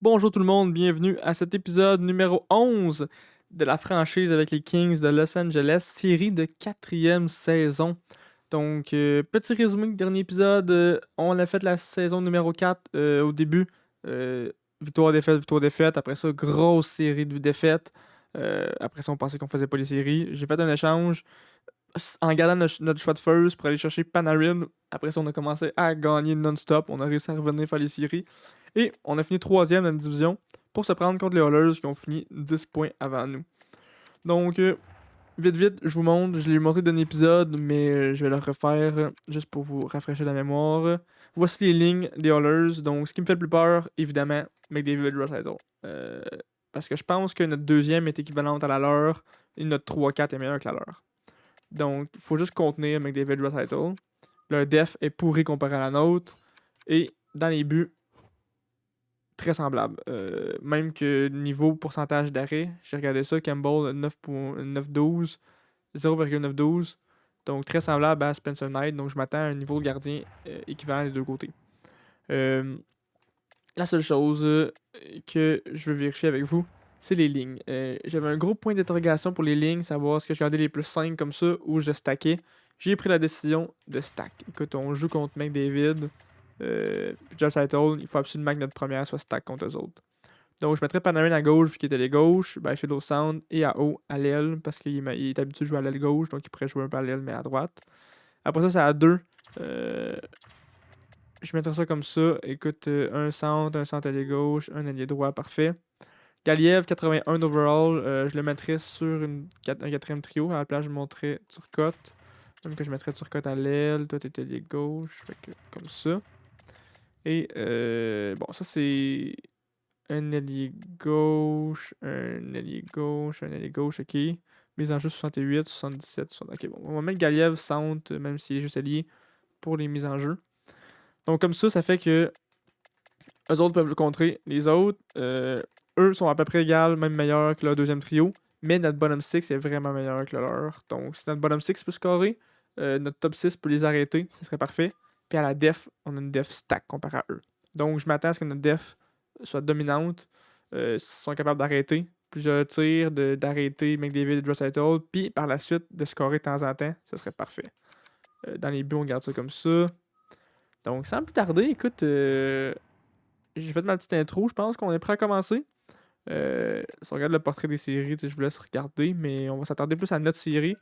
Bonjour tout le monde, bienvenue à cet épisode numéro 11 de la franchise avec les Kings de Los Angeles, série de 4e saison. Donc, petit résumé du dernier épisode, on a fait la saison numéro 4 au début. Victoire, défaite. Après ça, grosse série de défaites. Après ça, on pensait qu'on faisait pas les séries. J'ai fait un échange en gardant notre choix de first pour aller chercher Panarin. Après ça, on a commencé à gagner non-stop. On a réussi à revenir faire les séries. Et on a fini 3e dans la division pour se prendre contre les Oilers qui ont fini 10 points avant nous. Donc, vite, je vous montre. Je l'ai montré dans un épisode, mais je vais le refaire juste pour vous rafraîchir la mémoire. Voici les lignes des Oilers. Donc, ce qui me fait le plus peur, évidemment, McDavid Draisaitl. Parce que je pense que notre deuxième est équivalente à la leur et notre 3-4 est meilleur que la leur. Donc, il faut juste contenir McDavid Draisaitl. Leur def est pourri comparé à la nôtre. Et dans les buts, très semblable. Même que niveau pourcentage d'arrêt, j'ai regardé ça, Campbell 9.912, 0,912. Donc très semblable à Spencer Knight. Donc je m'attends à un niveau de gardien équivalent des deux côtés. La seule chose que je veux vérifier avec vous, c'est les lignes. J'avais un gros point d'interrogation pour les lignes, savoir est-ce que je gardais les plus 5 comme ça ou je stackais. J'ai pris la décision de stack. Écoute, on joue contre McDavid. Josh Title, il faut absolument que notre première soit stack contre eux autres. Donc, je mettrais Panarin à gauche vu qu'il était à gauche, Byfield au centre et à haut à l'aile parce qu'il est habitué de jouer à l'aile gauche, donc il pourrait jouer un peu à l'aile mais à droite. Après ça, c'est à 2. Je mettrais ça comme ça. Écoute, un centre allié gauche, un allié droit, parfait. Galiev, 81 overall, je le mettrais sur un quatrième trio. À la place, je montrais Turcotte. Même que je mettrais Turcotte à l'aile. Toi, t'es allié gauche. Fait que, comme ça. Et bon, ça c'est un allié gauche, un allié gauche, un allié gauche, ok. Mise en jeu 68, 77, 60. Ok, bon, on va mettre Galiev centre, même s'il est juste allié, pour les mises en jeu. Donc comme ça fait que eux autres peuvent le contrer. Les autres, eux sont à peu près égales, même meilleurs que leur deuxième trio. Mais notre bottom 6 est vraiment meilleur que le leur. Donc si notre bottom 6 peut scorer, notre top 6 peut les arrêter, ce serait parfait. Puis à la def, on a une def stack comparé à eux. Donc je m'attends à ce que notre def soit dominante. S'ils sont capables d'arrêter plusieurs tirs, d'arrêter McDavid et Draisaitl, puis par la suite de scorer de temps en temps, ce serait parfait. Dans les buts, on garde ça comme ça. Donc sans plus tarder, écoute, j'ai fait ma petite intro, je pense qu'on est prêt à commencer. Si on regarde le portrait des séries, je vous laisse regarder, mais on va s'attarder plus à notre série,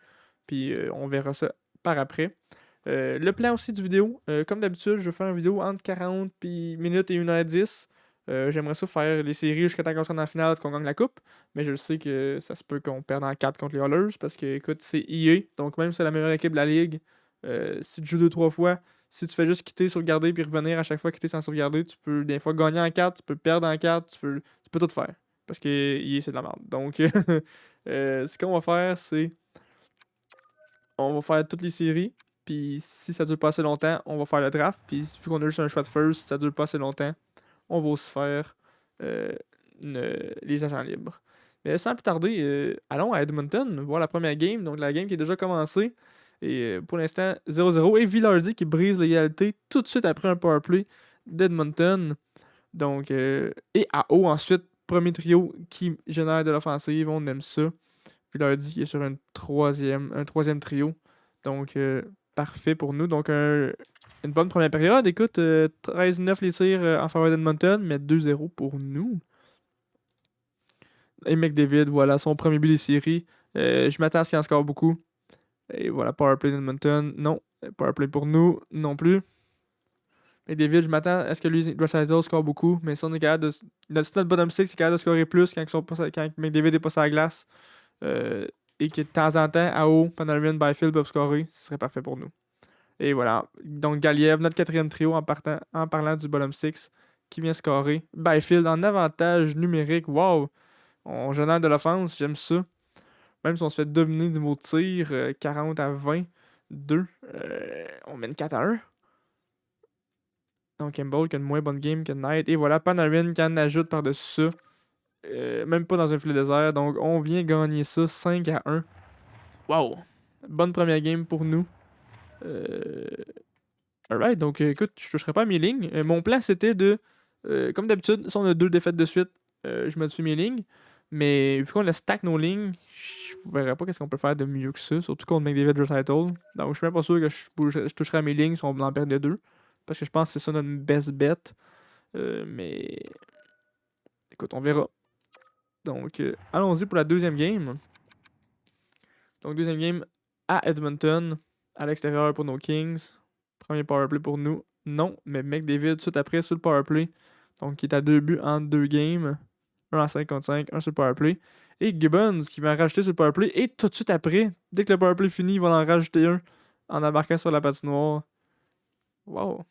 puis on verra ça par après. Le plan aussi du vidéo, comme d'habitude, je vais faire une vidéo entre 40 minutes et 1h10. J'aimerais ça faire les séries jusqu'à temps qu'on soit dans la finale et qu'on gagne la coupe, mais je le sais que ça se peut qu'on perde en 4 contre les Oilers, parce que, écoute, c'est EA, donc même si c'est la meilleure équipe de la ligue, si tu joues 2-3 fois, si tu fais juste quitter, sauvegarder, puis revenir à chaque fois quitter sans sauvegarder, tu peux des fois gagner en 4, tu peux perdre en 4, tu peux tout faire. Parce que EA, c'est de la merde. Donc, ce qu'on va faire, c'est on va faire toutes les séries. Puis si ça dure pas assez longtemps, on va faire le draft. Puis vu qu'on a juste un choix de first, si ça dure pas assez longtemps, on va aussi faire les agents libres. Mais sans plus tarder, allons à Edmonton, voir la première game. Donc la game qui est déjà commencée. Et pour l'instant, 0-0. Et Villardy qui brise l'égalité tout de suite après un powerplay d'Edmonton. Donc, et à haut ensuite, premier trio qui génère de l'offensive. On aime ça. Villardy qui est sur un troisième trio. Donc, parfait pour nous. Donc, une bonne première période. Écoute, 13-9 les tirs en faveur d'Edmonton, mais 2-0 pour nous. Et McDavid, voilà, son premier but des séries. Je m'attends à ce qu'il en score beaucoup. Et voilà, powerplay d'Edmonton. Non. Powerplay pour nous, non plus. McDavid, je m'attends à ce que lui, Draisaitl score beaucoup. Mais si on est capable de. Si notre bottom 6 est capable de scorer plus quand McDavid est pas sur la glace. Et que de temps en temps, à haut, Panarin, Byfield peuvent scorer, ce serait parfait pour nous. Et voilà. Donc Galiev, notre quatrième trio en parlant du bottom 6 qui vient scorer. Byfield en avantage numérique. Wow! On génère de l'offense, j'aime ça. Même si on se fait dominer niveau tir, 40-20, on mène 4-1. Donc Campbell qui a une moins bonne game que Knight. Et voilà, Panarin qui en ajoute par-dessus ça. Même pas dans un filet désert. Donc on vient gagner ça 5-1. Wow! Bonne première game pour nous. Alright, donc écoute, je toucherai pas à mes lignes. Mon plan c'était de Comme d'habitude, si on a 2 défaites de suite, je modifie mes lignes. Mais vu qu'on a stack nos lignes, je verrais pas qu'est-ce qu'on peut faire de mieux que ça. Surtout contre McDavid Recital. Donc je suis même pas sûr que je toucherai à mes lignes si on en perdait 2. Parce que je pense que c'est ça notre best bet. Mais écoute, on verra. Donc allons-y pour la deuxième game. Donc deuxième game à Edmonton, à l'extérieur pour nos Kings. Premier powerplay pour nous. Non, mais McDavid tout de suite après sur le powerplay. Donc il est à 2 buts en 2 games. 1 à 5 contre 5, 1 sur le powerplay. Et Gibbons qui va en rajouter sur le powerplay. Et tout de suite après, dès que le powerplay finit, il va en rajouter un en embarquant sur la patinoire. Wow.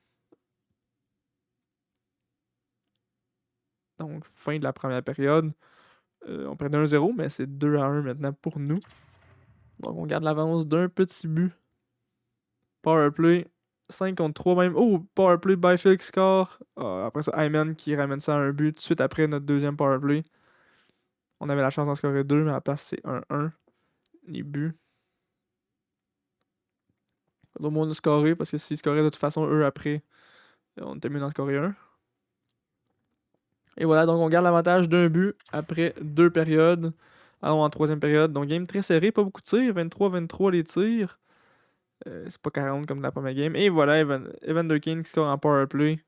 Donc fin de la première période. On perdait 1-0, mais c'est 2-1 maintenant pour nous. Donc on garde l'avance d'un petit but. Powerplay, 5 contre 3 même. Oh, powerplay, Byfield qui score. Après ça, Hyman qui ramène ça à un but tout de suite après notre deuxième powerplay. On avait la chance d'en scorer 2, mais à la place c'est 1-1. Les buts. Au moins de scorer, parce que s'ils scoraient de toute façon eux après, on était mieux d'en scorer un. Et voilà, donc on garde l'avantage d'un but après 2 périodes. Allons en troisième période. Donc game très serré, pas beaucoup de tirs. 23-23 les tirs. C'est pas 40 comme la première game. Et voilà, Evander Kane qui score en powerplay.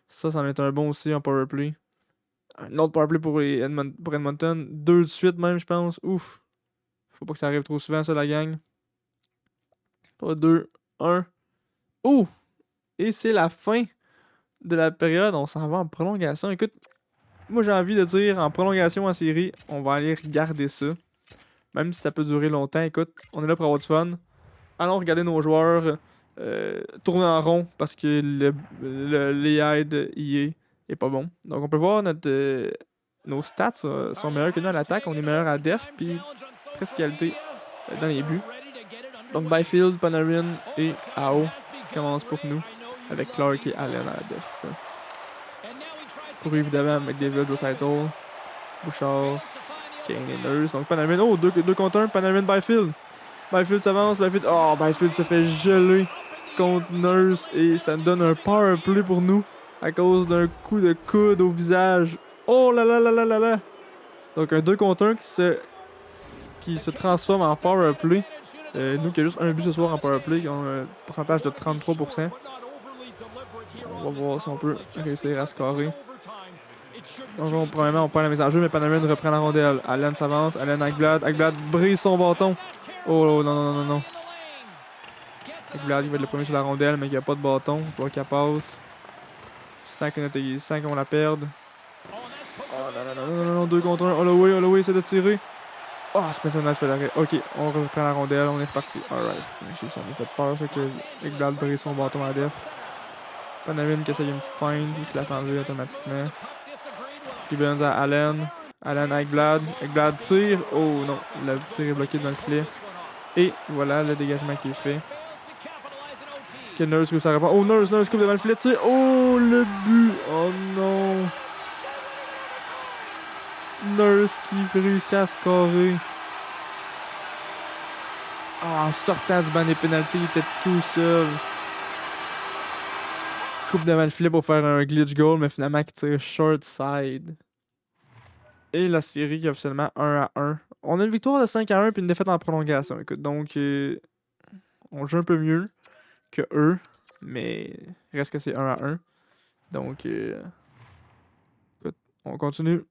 Ça, c'en est un bon aussi en powerplay. Un autre powerplay pour Edmonton. 2 de suite même, je pense. Ouf. Faut pas que ça arrive trop souvent, ça, la gang. 3, 2, 1. Ouh! Et c'est la fin de la période. On s'en va en prolongation. Écoute, moi j'ai envie de dire en prolongation en série, on va aller regarder ça. Même si ça peut durer longtemps. Écoute, on est là pour avoir du fun. Allons regarder nos joueurs tourner en rond parce que l'AI de EA est pas bon. Donc on peut voir nos stats sont meilleurs que nous à l'attaque. On est meilleur à def puis presque qualité dans les buts. Donc Byfield, Panarin et Ao qui commencent pour nous avec Clark et Allen à la def. Pour évidemment McDavid, Draisaitl, Bouchard, Kane et Nurse. Donc Panarin, oh 2 contre 1, Panarin, Byfield. Byfield s'avance, Byfield se fait geler contre Nurse et ça nous donne un power play pour nous à cause d'un coup de coude au visage. Oh là là là là là là! Donc un 2 contre 1 qui se transforme en power play. Nous qui a juste un but ce soir en power play, qui ont un pourcentage de 33%. On va voir si on peut réussir à scorer. Donc premièrement on prend la mise en jeu, mais Panarin reprend la rondelle. Allen s'avance, Allen Ekblad brise son bâton. Oh non, non, non, non. Ekblad, il va être le premier sur la rondelle, mais il n'y a pas de bâton. Il faut qu'elle passe. Je sens qu'on la perde. Oh non, non, non, non, non, 2 contre 1. Holloway essaie de tirer. Oh, Spencer fait l'arrêt. Ok, on reprend la rondelle, on est reparti. Alright. Ça m'a fait peur, ça, que Ekblad brise son bâton à def. Panarin qui essaye une petite feinte, il se la fait enlever automatiquement. Gibbons à Allen. Allen à Ekblad. Ekblad tire. Oh non, le tir est bloqué dans le filet. Et voilà le dégagement qui est fait. Que Nurse réussit à répondre. Oh, Nurse coupe devant le filet, tire. Oh, le but. Oh non. Nurse qui réussit à scorer. En sortant du banc des pénalties, il était tout seul. Coupe devant le filet pour faire un glitch goal, mais finalement qui tire short side. Et la série qui est officiellement 1-1. On a une victoire de 5-1 puis une défaite en prolongation. Écoute, donc on joue un peu mieux que eux, mais reste que c'est 1-1. Donc écoute, on continue.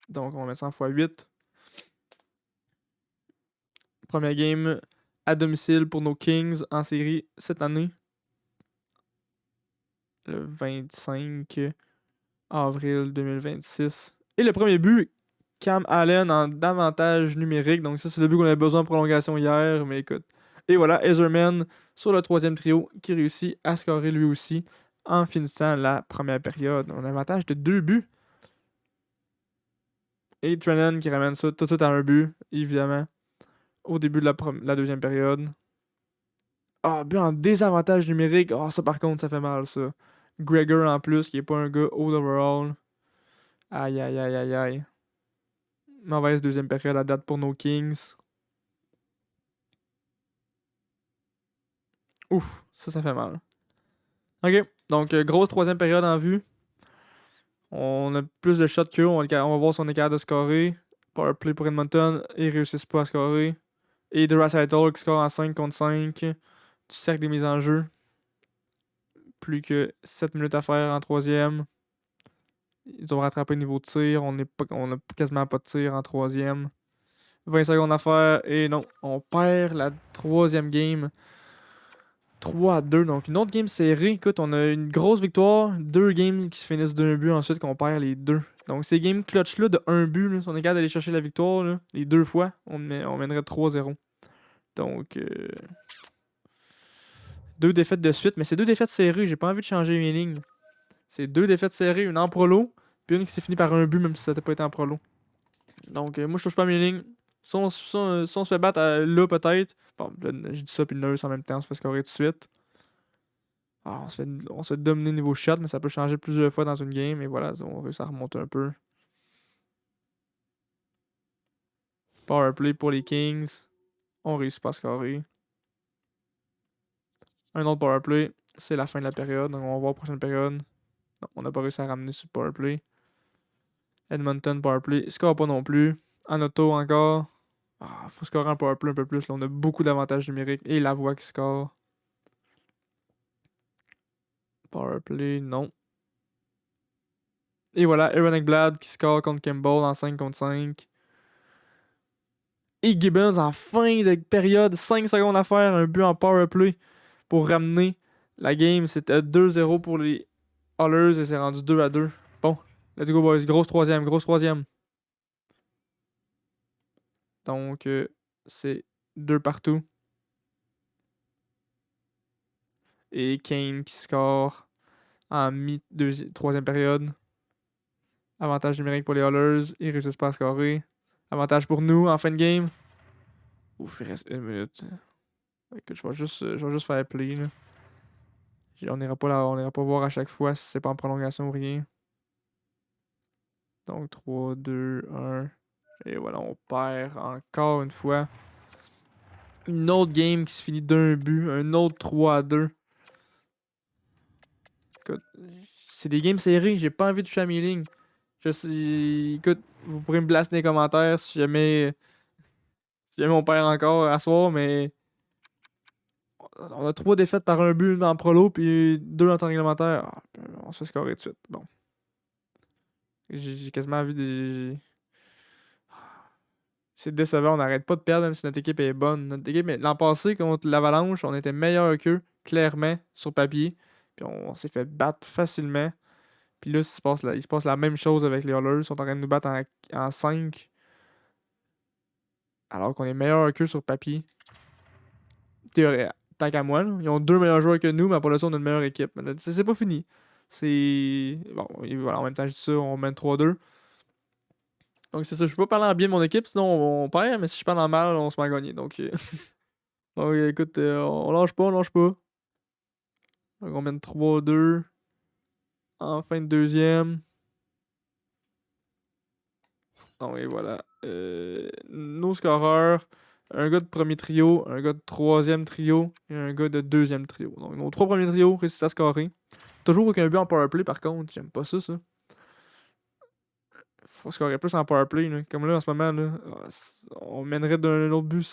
Donc on va mettre ça en x8. Première game à domicile pour nos Kings en série cette année. Le 25 avril 2026. Et le premier but, Cam Allen en avantage numérique. Donc ça, c'est le but qu'on avait besoin en prolongation hier. Mais écoute. Et voilà, Ezerman sur le troisième trio qui réussit à scorer lui aussi en finissant la première période. On a un avantage de 2 buts. Et Trennan qui ramène ça tout de suite à un but, évidemment, au début de la deuxième période. Ah, but en désavantage numérique. Ah, ça par contre, ça fait mal, ça. Gregor en plus, qui est pas un gars haut overall. Aïe, aïe, aïe, aïe, aïe. Mauvaise deuxième période à date pour nos Kings. Ouf, ça fait mal. Ok. Donc, grosse troisième période en vue. On a plus de shots qu'eux. On va voir si on est capable de scorer. Powerplay pour Edmonton. Ils réussissent pas à scorer. Et Draisaitl qui score en 5 contre 5. Du cercle des mises en jeu. Plus que 7 minutes à faire en troisième. Ils ont rattrapé le niveau de tir. On a quasiment pas de tir en troisième. 20 secondes à faire. Et non, on perd la troisième game. 3-2. Donc une autre game serrée. Écoute, on a une grosse victoire. 2 games qui se finissent d'un but. Ensuite, qu'on perd les 2. Donc ces games clutch-là de 1 but, là, si on est capable d'aller chercher la victoire, là, les 2 fois, on mènerait 3-0. Donc, 2 défaites de suite. Mais c'est 2 défaites serrées. J'ai pas envie de changer mes lignes. C'est 2 défaites serrées. Une en prolo. Puis une qui s'est finie par un but, même si ça n'a pas été en prolo. Donc, moi, je touche pas mes lignes. Si on se fait battre là, peut-être. Bon, là, je dis ça, puis le nurse en même temps, on se fait scorer tout de suite. Ah, on se fait dominer niveau shot, mais ça peut changer plusieurs fois dans une game. Et voilà, on réussit à remonter un peu. Powerplay pour les Kings. On réussit pas à scorer. Un autre powerplay. C'est la fin de la période. Donc, on va voir la prochaine période. Non, on n'a pas réussi à ramener sur le powerplay. Edmonton powerplay. Score pas non plus. En auto encore. Ah, faut scorer un powerplay un peu plus. Là, on a beaucoup d'avantages numériques. Et la voix qui score. Powerplay, non. Et voilà, Aaron Ekblad qui score contre Campbell en 5 contre 5. Et Gibbons en fin de période, 5 secondes à faire, un but en powerplay pour ramener la game. C'était 2-0 pour les Oilers et c'est rendu 2-2. Bon, let's go boys, grosse troisième, grosse troisième. Donc, c'est 2 partout. Et Kane qui score en troisième période. Avantage numérique pour les Oilers. Ils réussissent pas à scorer. Avantage pour nous en fin de game. Ouf, il reste 1 minute. Écoute, je vais juste faire play. Là. On n'ira pas voir à chaque fois si c'est pas en prolongation ou rien. Donc 3, 2, 1. Et voilà, on perd encore une fois. Une autre game qui se finit d'un but. Un autre 3-2. Écoute, c'est des games serrés. J'ai pas envie de toucher à mes lignes. Écoute, vous pourrez me blaster dans les commentaires si jamais on perd encore à soir, mais on a 3 défaites par un but en prolo, puis 2 en temps réglementaire. Ah, on se fait scorer tout de suite. Bon. J'ai quasiment envie de. C'est décevant, on n'arrête pas de perdre, même si notre équipe est bonne. Notre équipe, l'an passé, contre l'Avalanche, on était meilleur qu'eux, clairement, sur papier. Puis on s'est fait battre facilement. Puis là, il se passe la même chose avec les Oilers. Ils sont en train de nous battre en 5. Alors qu'on est meilleur qu'eux sur papier. Théorie, tant qu'à moi, là. Ils ont 2 meilleurs joueurs que nous, mais pour le on a une meilleure équipe. Mais là, c'est pas fini. C'est. Bon, et voilà, en même temps, je dis ça, on mène 3-2. Donc c'est ça, je peux pas parler en bien de mon équipe, sinon on perd, mais si je parle en mal, on se met à gagner. Donc, donc écoute, on lâche pas, on lâche pas. Donc on mène 3-2 en fin de deuxième. Donc et voilà. Nos scoreurs, un gars de premier trio, un gars de troisième trio et un gars de deuxième trio. Donc nos 3 premiers trios réussissent à scorer. Toujours aucun but en powerplay par contre, j'aime pas ça. Faut scorer plus en powerplay. Là. Comme là, en ce moment, là, on mènerait d'un autre but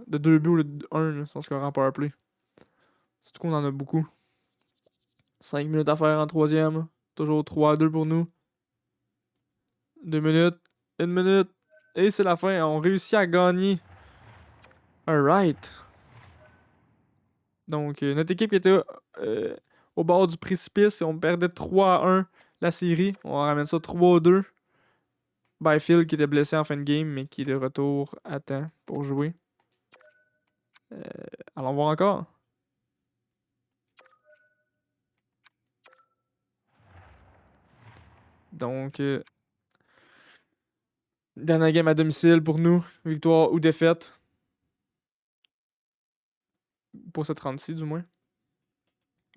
de 2 buts ou de 1 si on scorait en powerplay. Surtout qu'on en a beaucoup. 5 minutes à faire en troisième. Toujours 3-2 pour nous. 2 minutes. 1 minute. Et c'est la fin. On réussit à gagner. Alright. Donc, notre équipe qui était au bord du précipice et on perdait 3-1 la série. On ramène ça 3-2. Byfield qui était blessé en fin de game, mais qui est de retour à temps pour jouer. Allons voir encore. Donc, dernière game à domicile pour nous. Victoire ou défaite. Pour cette 36 du moins.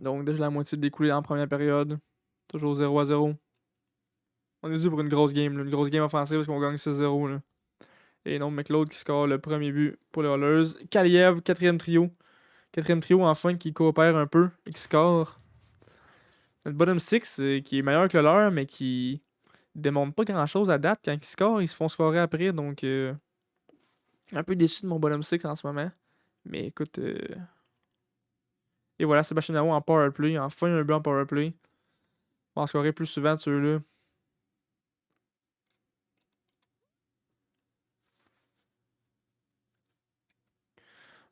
Donc, déjà la moitié découlée en première période. Toujours 0-0. On est dû pour une grosse game. Là. Une grosse game offensive parce qu'on gagne 6-0. Là. Et non, McLeod qui score le premier but pour les Oilers. Kaliev, quatrième trio. Quatrième trio enfin qui coopère un peu et qui score. Notre bottom 6 qui est meilleur que le leur, mais qui démontre pas grand chose à date. Quand ils scorent, ils se font scorer après. Donc, un peu déçu de mon bottom 6 en ce moment. Mais écoute. Et voilà, Sébastien Aho en powerplay. Enfin, un but en powerplay. On va en scorer plus souvent de ceux-là.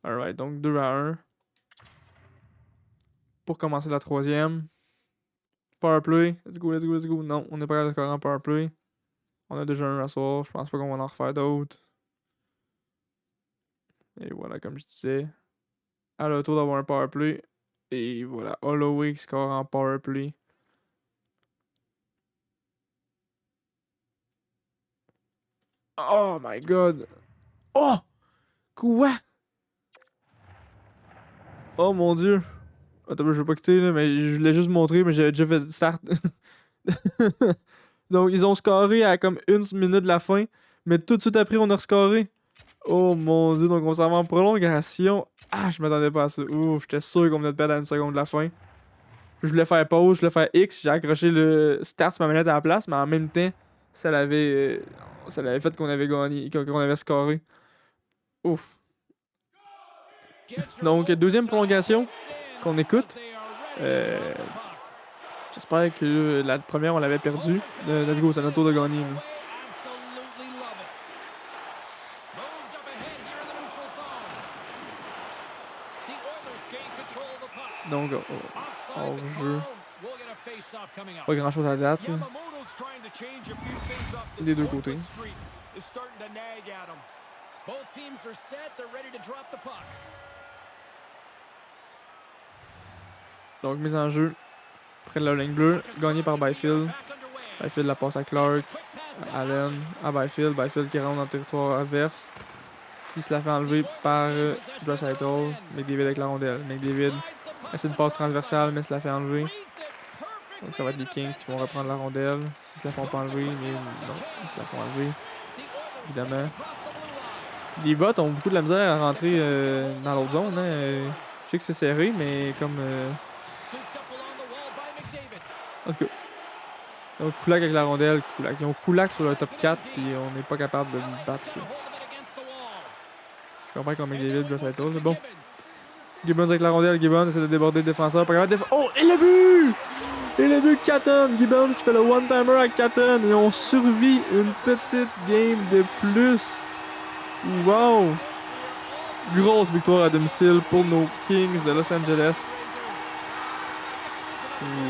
Alright, donc 2-1. Pour commencer la troisième. Powerplay. Let's go, let's go, let's go. Non, on n'est pas capable de scorer en powerplay. On a déjà un à soir. Je pense pas qu'on va en refaire d'autres. Et voilà, comme je disais. À le tour d'avoir un powerplay. Et voilà, Holloway qui score en powerplay. Oh my god. Oh! Quoi? Oh mon dieu. Attends, je vais pas quitter là, mais je voulais juste montrer, mais j'avais déjà fait start. Donc, ils ont scoré à comme 1 minute de la fin, mais tout de suite après, on a rescoré. Oh mon dieu, donc on s'en va en prolongation. Ah, je m'attendais pas à ça. Ouf, j'étais sûr qu'on venait de perdre à 1 seconde de la fin. Je voulais faire pause, je voulais faire X, j'ai accroché le start sur ma manette à la place, mais en même temps, ça l'avait fait qu'on avait gagné, qu'on avait scoré. Ouf. Donc, deuxième prolongation qu'on écoute. Euh, J'espère que la première, on l'avait perdue. Let's go, c'est notre tour de gagner. Là. Donc, hors jeu. Pas grand chose à date. Des deux côtés. Donc, mise en jeu. Près de la ligne bleue. Gagné par Byfield. Byfield la passe à Clark. À Allen. À Byfield. Byfield qui rentre dans le territoire adverse. Qui se la fait enlever par Draisaitl. McDavid avec la rondelle. McDavid essaie de passe transversale, mais se la fait enlever. Donc ça va être les Kings qui vont reprendre la rondelle. S'ils se la font pas enlever, mais non, ils se la font enlever. Évidemment. Les bots ont beaucoup de la misère à rentrer dans l'autre zone. Hein. Je sais que c'est serré, mais comme. En tout cas. Donc Kulak avec la rondelle, Kulak. Ils ont Kulak sur le top 4, puis on n'est pas capable de battre ça. Je comprends qu'on met David, Draisaitl, c'est bon. Gibbons avec la rondelle, Gibbons essaie de déborder le défenseur. Pas capable de oh, et le but! Et le but de Catton! Gibbons qui fait le one-timer à Catton. Et on survit une petite game de plus. Wow! Grosse victoire à domicile pour nos Kings de Los Angeles.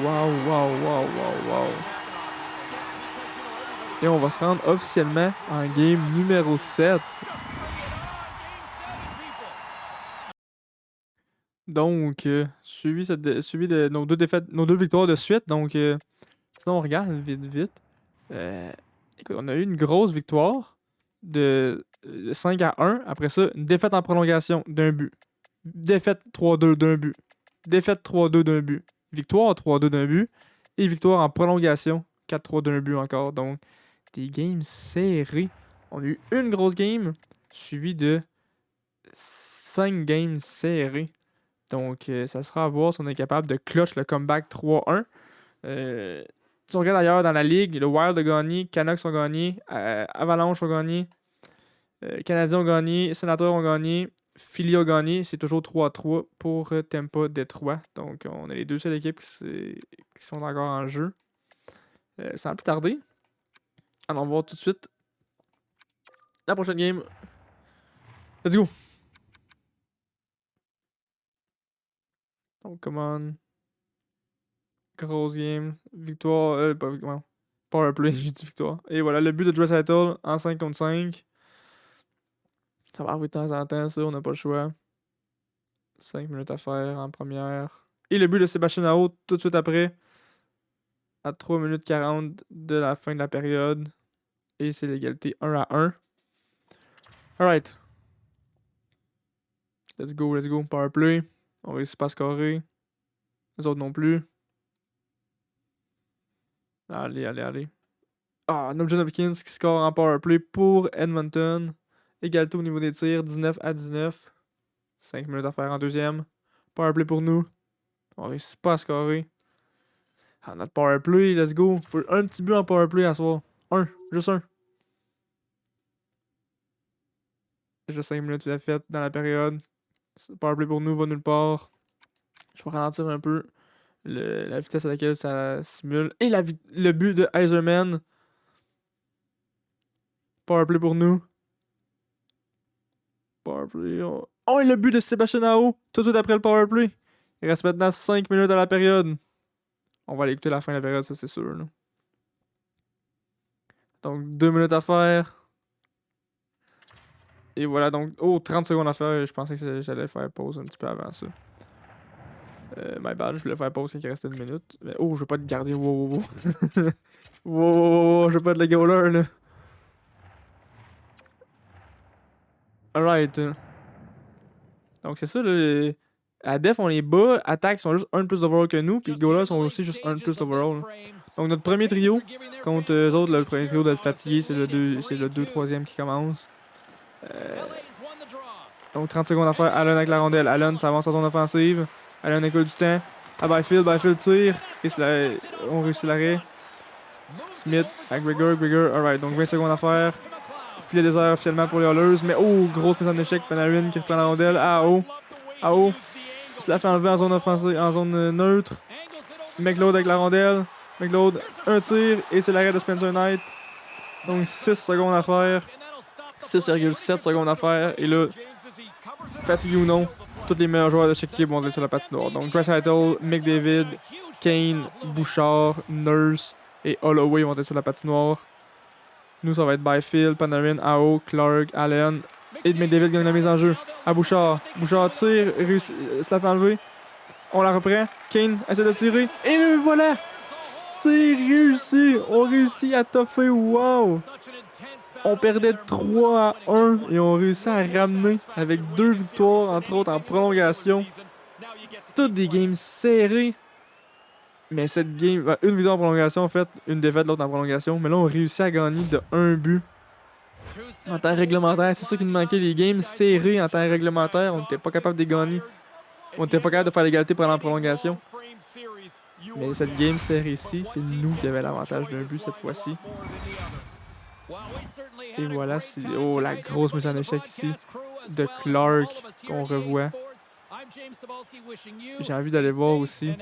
Wow, wow, wow, wow, wow. Et on va se rendre officiellement en game numéro 7. Donc, suivi de nos deux victoires de suite. Donc, sinon, on regarde vite, vite. Écoute, on a eu une grosse victoire de 5-1. Après ça, une défaite en prolongation d'un but. Défaite 3-2 d'un but. Défaite 3-2 d'un but. Victoire 3-2 d'un but. Et victoire en prolongation 4-3 d'un but encore. Donc, des games serrés. On a eu une grosse game suivie de 5 games serrés. Donc, ça sera à voir si on est capable de clutch le comeback 3-1. Si on regarde ailleurs dans la ligue, le Wild a gagné, Canucks ont gagné, Avalanche ont gagné, Canadiens ont gagné, Sénateurs ont gagné, Philly a gagné. C'est toujours 3-3 pour Tampa Détroit. Donc, on a les deux seules équipes qui sont encore en jeu. Sans plus tarder, allons voir tout de suite la prochaine game. Let's go! Donc, come on. Grosse game. Victoire. Pas victoire. Powerplay, j'ai dit victoire. Et voilà, le but de Draisaitl en 5 contre 5. Ça va arriver de temps en temps, ça, on n'a pas le choix. 5 minutes à faire en première. Et le but de Sébastien Aho tout de suite après. À 3 minutes 40 de la fin de la période. Et c'est l'égalité 1-1. Alright. Let's go, let's go. Powerplay. On réussit pas à scorer. Les autres non plus. Allez, allez, allez. Ah, Nugent Hopkins qui score en powerplay pour Edmonton. Égalité au niveau des tirs, 19-19. 5 minutes à faire en deuxième. Powerplay pour nous. On réussit pas à scorer. Ah, notre powerplay, let's go. Faut un petit but en powerplay à soir. Juste un. Déjà 5 minutes de la fête dans la période. Powerplay pour nous va nulle part. Je vais ralentir un peu la vitesse à laquelle ça simule. Et le but de Iserman. Powerplay pour nous. Powerplay. Oh, et le but de Sébastien Ao. Tout de suite après le powerplay. Il reste maintenant 5 minutes à la période. On va aller écouter la fin de la période, ça c'est sûr. Là. Donc 2 minutes à faire. Et voilà, donc, 30 secondes à faire. Je pensais que j'allais faire pause un petit peu avant ça. My bad, je voulais faire pause quand il restait 1 minute. Mais je veux pas être gardien. Wow. Wow, je veux pas être le goaler, là. Alright. Donc, c'est ça, là. À def, on les bat. Attaque, sont juste 1 de plus d'overall que nous. Puis les goalers sont aussi juste 1 de plus d'overall. Donc, notre premier trio, contre eux autres, le premier trio d'être fatigué, c'est le 2-3e qui commence. Donc 30 secondes à faire. Allen avec la rondelle. Allen s'avance en zone offensive. Allen écoule du temps. À Byfield. Byfield tire. On réussit l'arrêt. Smith à Grigor. Alright, donc 20 secondes à faire. Filet désert officiellement pour les Oilers. Mais grosse mise en échec. Panarin qui reprend la rondelle. AO. Il se la fait enlever en zone offensive, en zone neutre. McLeod avec la rondelle. McLeod, un tir. Et c'est l'arrêt de Spencer Knight. Donc 6 secondes à faire. 6,7 secondes à faire. Et là, fatigué ou non, tous les meilleurs joueurs de chaque équipe vont aller sur la patinoire. Donc Draisaitl, McDavid, Kane, Bouchard, Nurse et Holloway vont être sur la patinoire. Nous, ça va être Byfield, Panarin, AO, Clark, Allen. Et McDavid gagne la mise en jeu. À Bouchard. Bouchard tire, se la fait enlever. On la reprend. Kane essaie de tirer. Et le voilà! C'est réussi! On réussit à toffer. Wow! On perdait 3-1 et on réussit à ramener avec 2 victoires, entre autres en prolongation. Toutes des games serrées. Mais cette game, une victoire en prolongation en fait, une défaite, l'autre en prolongation. Mais là, on réussit à gagner de 1 but. En temps réglementaire, c'est ça qui nous manquait, les games serrées en temps réglementaire. On n'était pas capable de les gagner. On n'était pas capable de faire l'égalité pendant la prolongation. Mais cette game serrée ici, c'est nous qui avions l'avantage d'un but cette fois-ci. Et voilà, c'est la grosse mise en échec ici de Clark qu'on revoit. J'ai envie d'aller voir aussi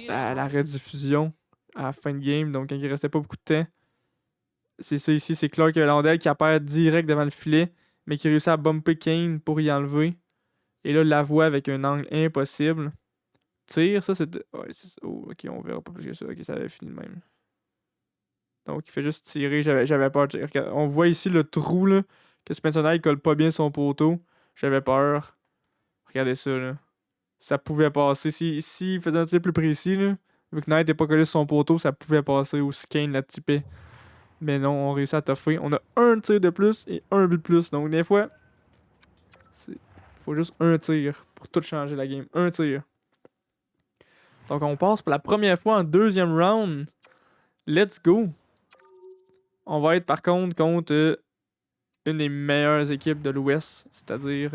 la rediffusion à la fin de game, donc quand il restait pas beaucoup de temps. C'est ça ici, c'est Clark et Landel qui apparaît direct devant le filet, mais qui réussit à bumper Kane pour y enlever. Et là, la voit avec un angle impossible. Tire, ça c'était. Ouais, ok, on verra pas plus que ça. Ok, ça avait fini de même. Donc, il fait juste tirer. J'avais peur. Regarde, on voit ici le trou, là, que Spencer Knight colle pas bien son poteau. J'avais peur. Regardez ça, là. Ça pouvait passer. Si il faisait un tir plus précis, là, vu que Knight n'est pas collé sur son poteau, ça pouvait passer ou si Kane la typait. Mais non, on réussit à toffer. On a un tir de plus et un but de plus. Donc, des fois, faut juste un tir pour tout changer la game. Un tir. Donc, on passe pour la première fois en deuxième round. Let's go! On va être par contre une des meilleures équipes de l'Ouest, c'est-à-dire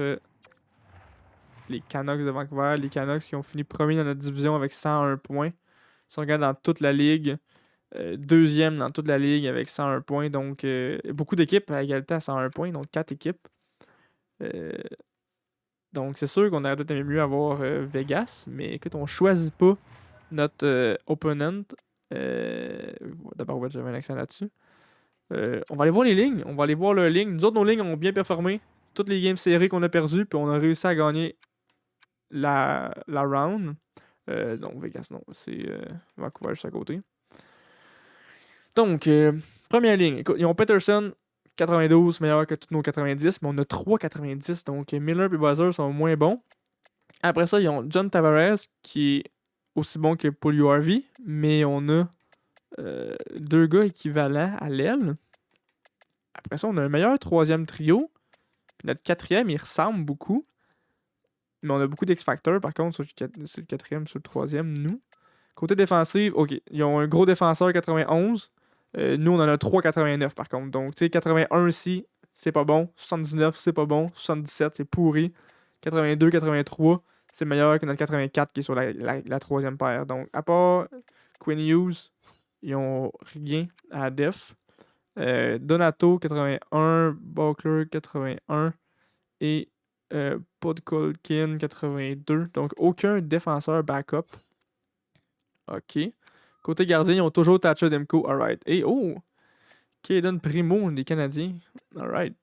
les Canucks de Vancouver. Les Canucks qui ont fini premier dans notre division avec 101 points. Si on regarde dans toute la ligue, deuxième dans toute la ligue avec 101 points. Donc, beaucoup d'équipes à égalité à 101 points, donc 4 équipes. Donc, c'est sûr qu'on aurait peut-être aimé mieux avoir Vegas, mais écoute, on choisit pas notre opponent. D'abord, j'avais un accent là-dessus. On va aller voir les lignes. On va aller voir leurs lignes. Nous autres, nos lignes ont bien performé. Toutes les games serrées qu'on a perdues, puis on a réussi à gagner la round. Donc, Vegas, non. C'est Vancouver juste à côté. Donc, première ligne. Écoute, ils ont Peterson, 92, meilleur que tous nos 90, mais on a 3 90. Donc, Miller et Buzzer sont moins bons. Après ça, ils ont John Tavares, qui est aussi bon que Paul URV, mais on a 2 gars équivalents à l'aile. Après ça, on a un meilleur troisième trio. Puis notre quatrième, il ressemble beaucoup. Mais on a beaucoup d'X-Factor, par contre, sur le quatrième, sur le troisième, nous. Côté défensif, ok, ils ont un gros défenseur 91. Nous, on en a 3 89, par contre. Donc, tu sais, 81 ici, c'est pas bon. 79, c'est pas bon. 77, c'est pourri. 82, 83, c'est meilleur que notre 84 qui est sur la troisième paire. Donc, à part Quinn Hughes, ils ont rien à la def. Donato, 81. Buckler, 81. Et Podkolkin, 82. Donc, aucun défenseur backup. OK. Côté gardien, ils ont toujours Thatcher Demko. Alright. Et oh! Caden Primo des Canadiens. Alright.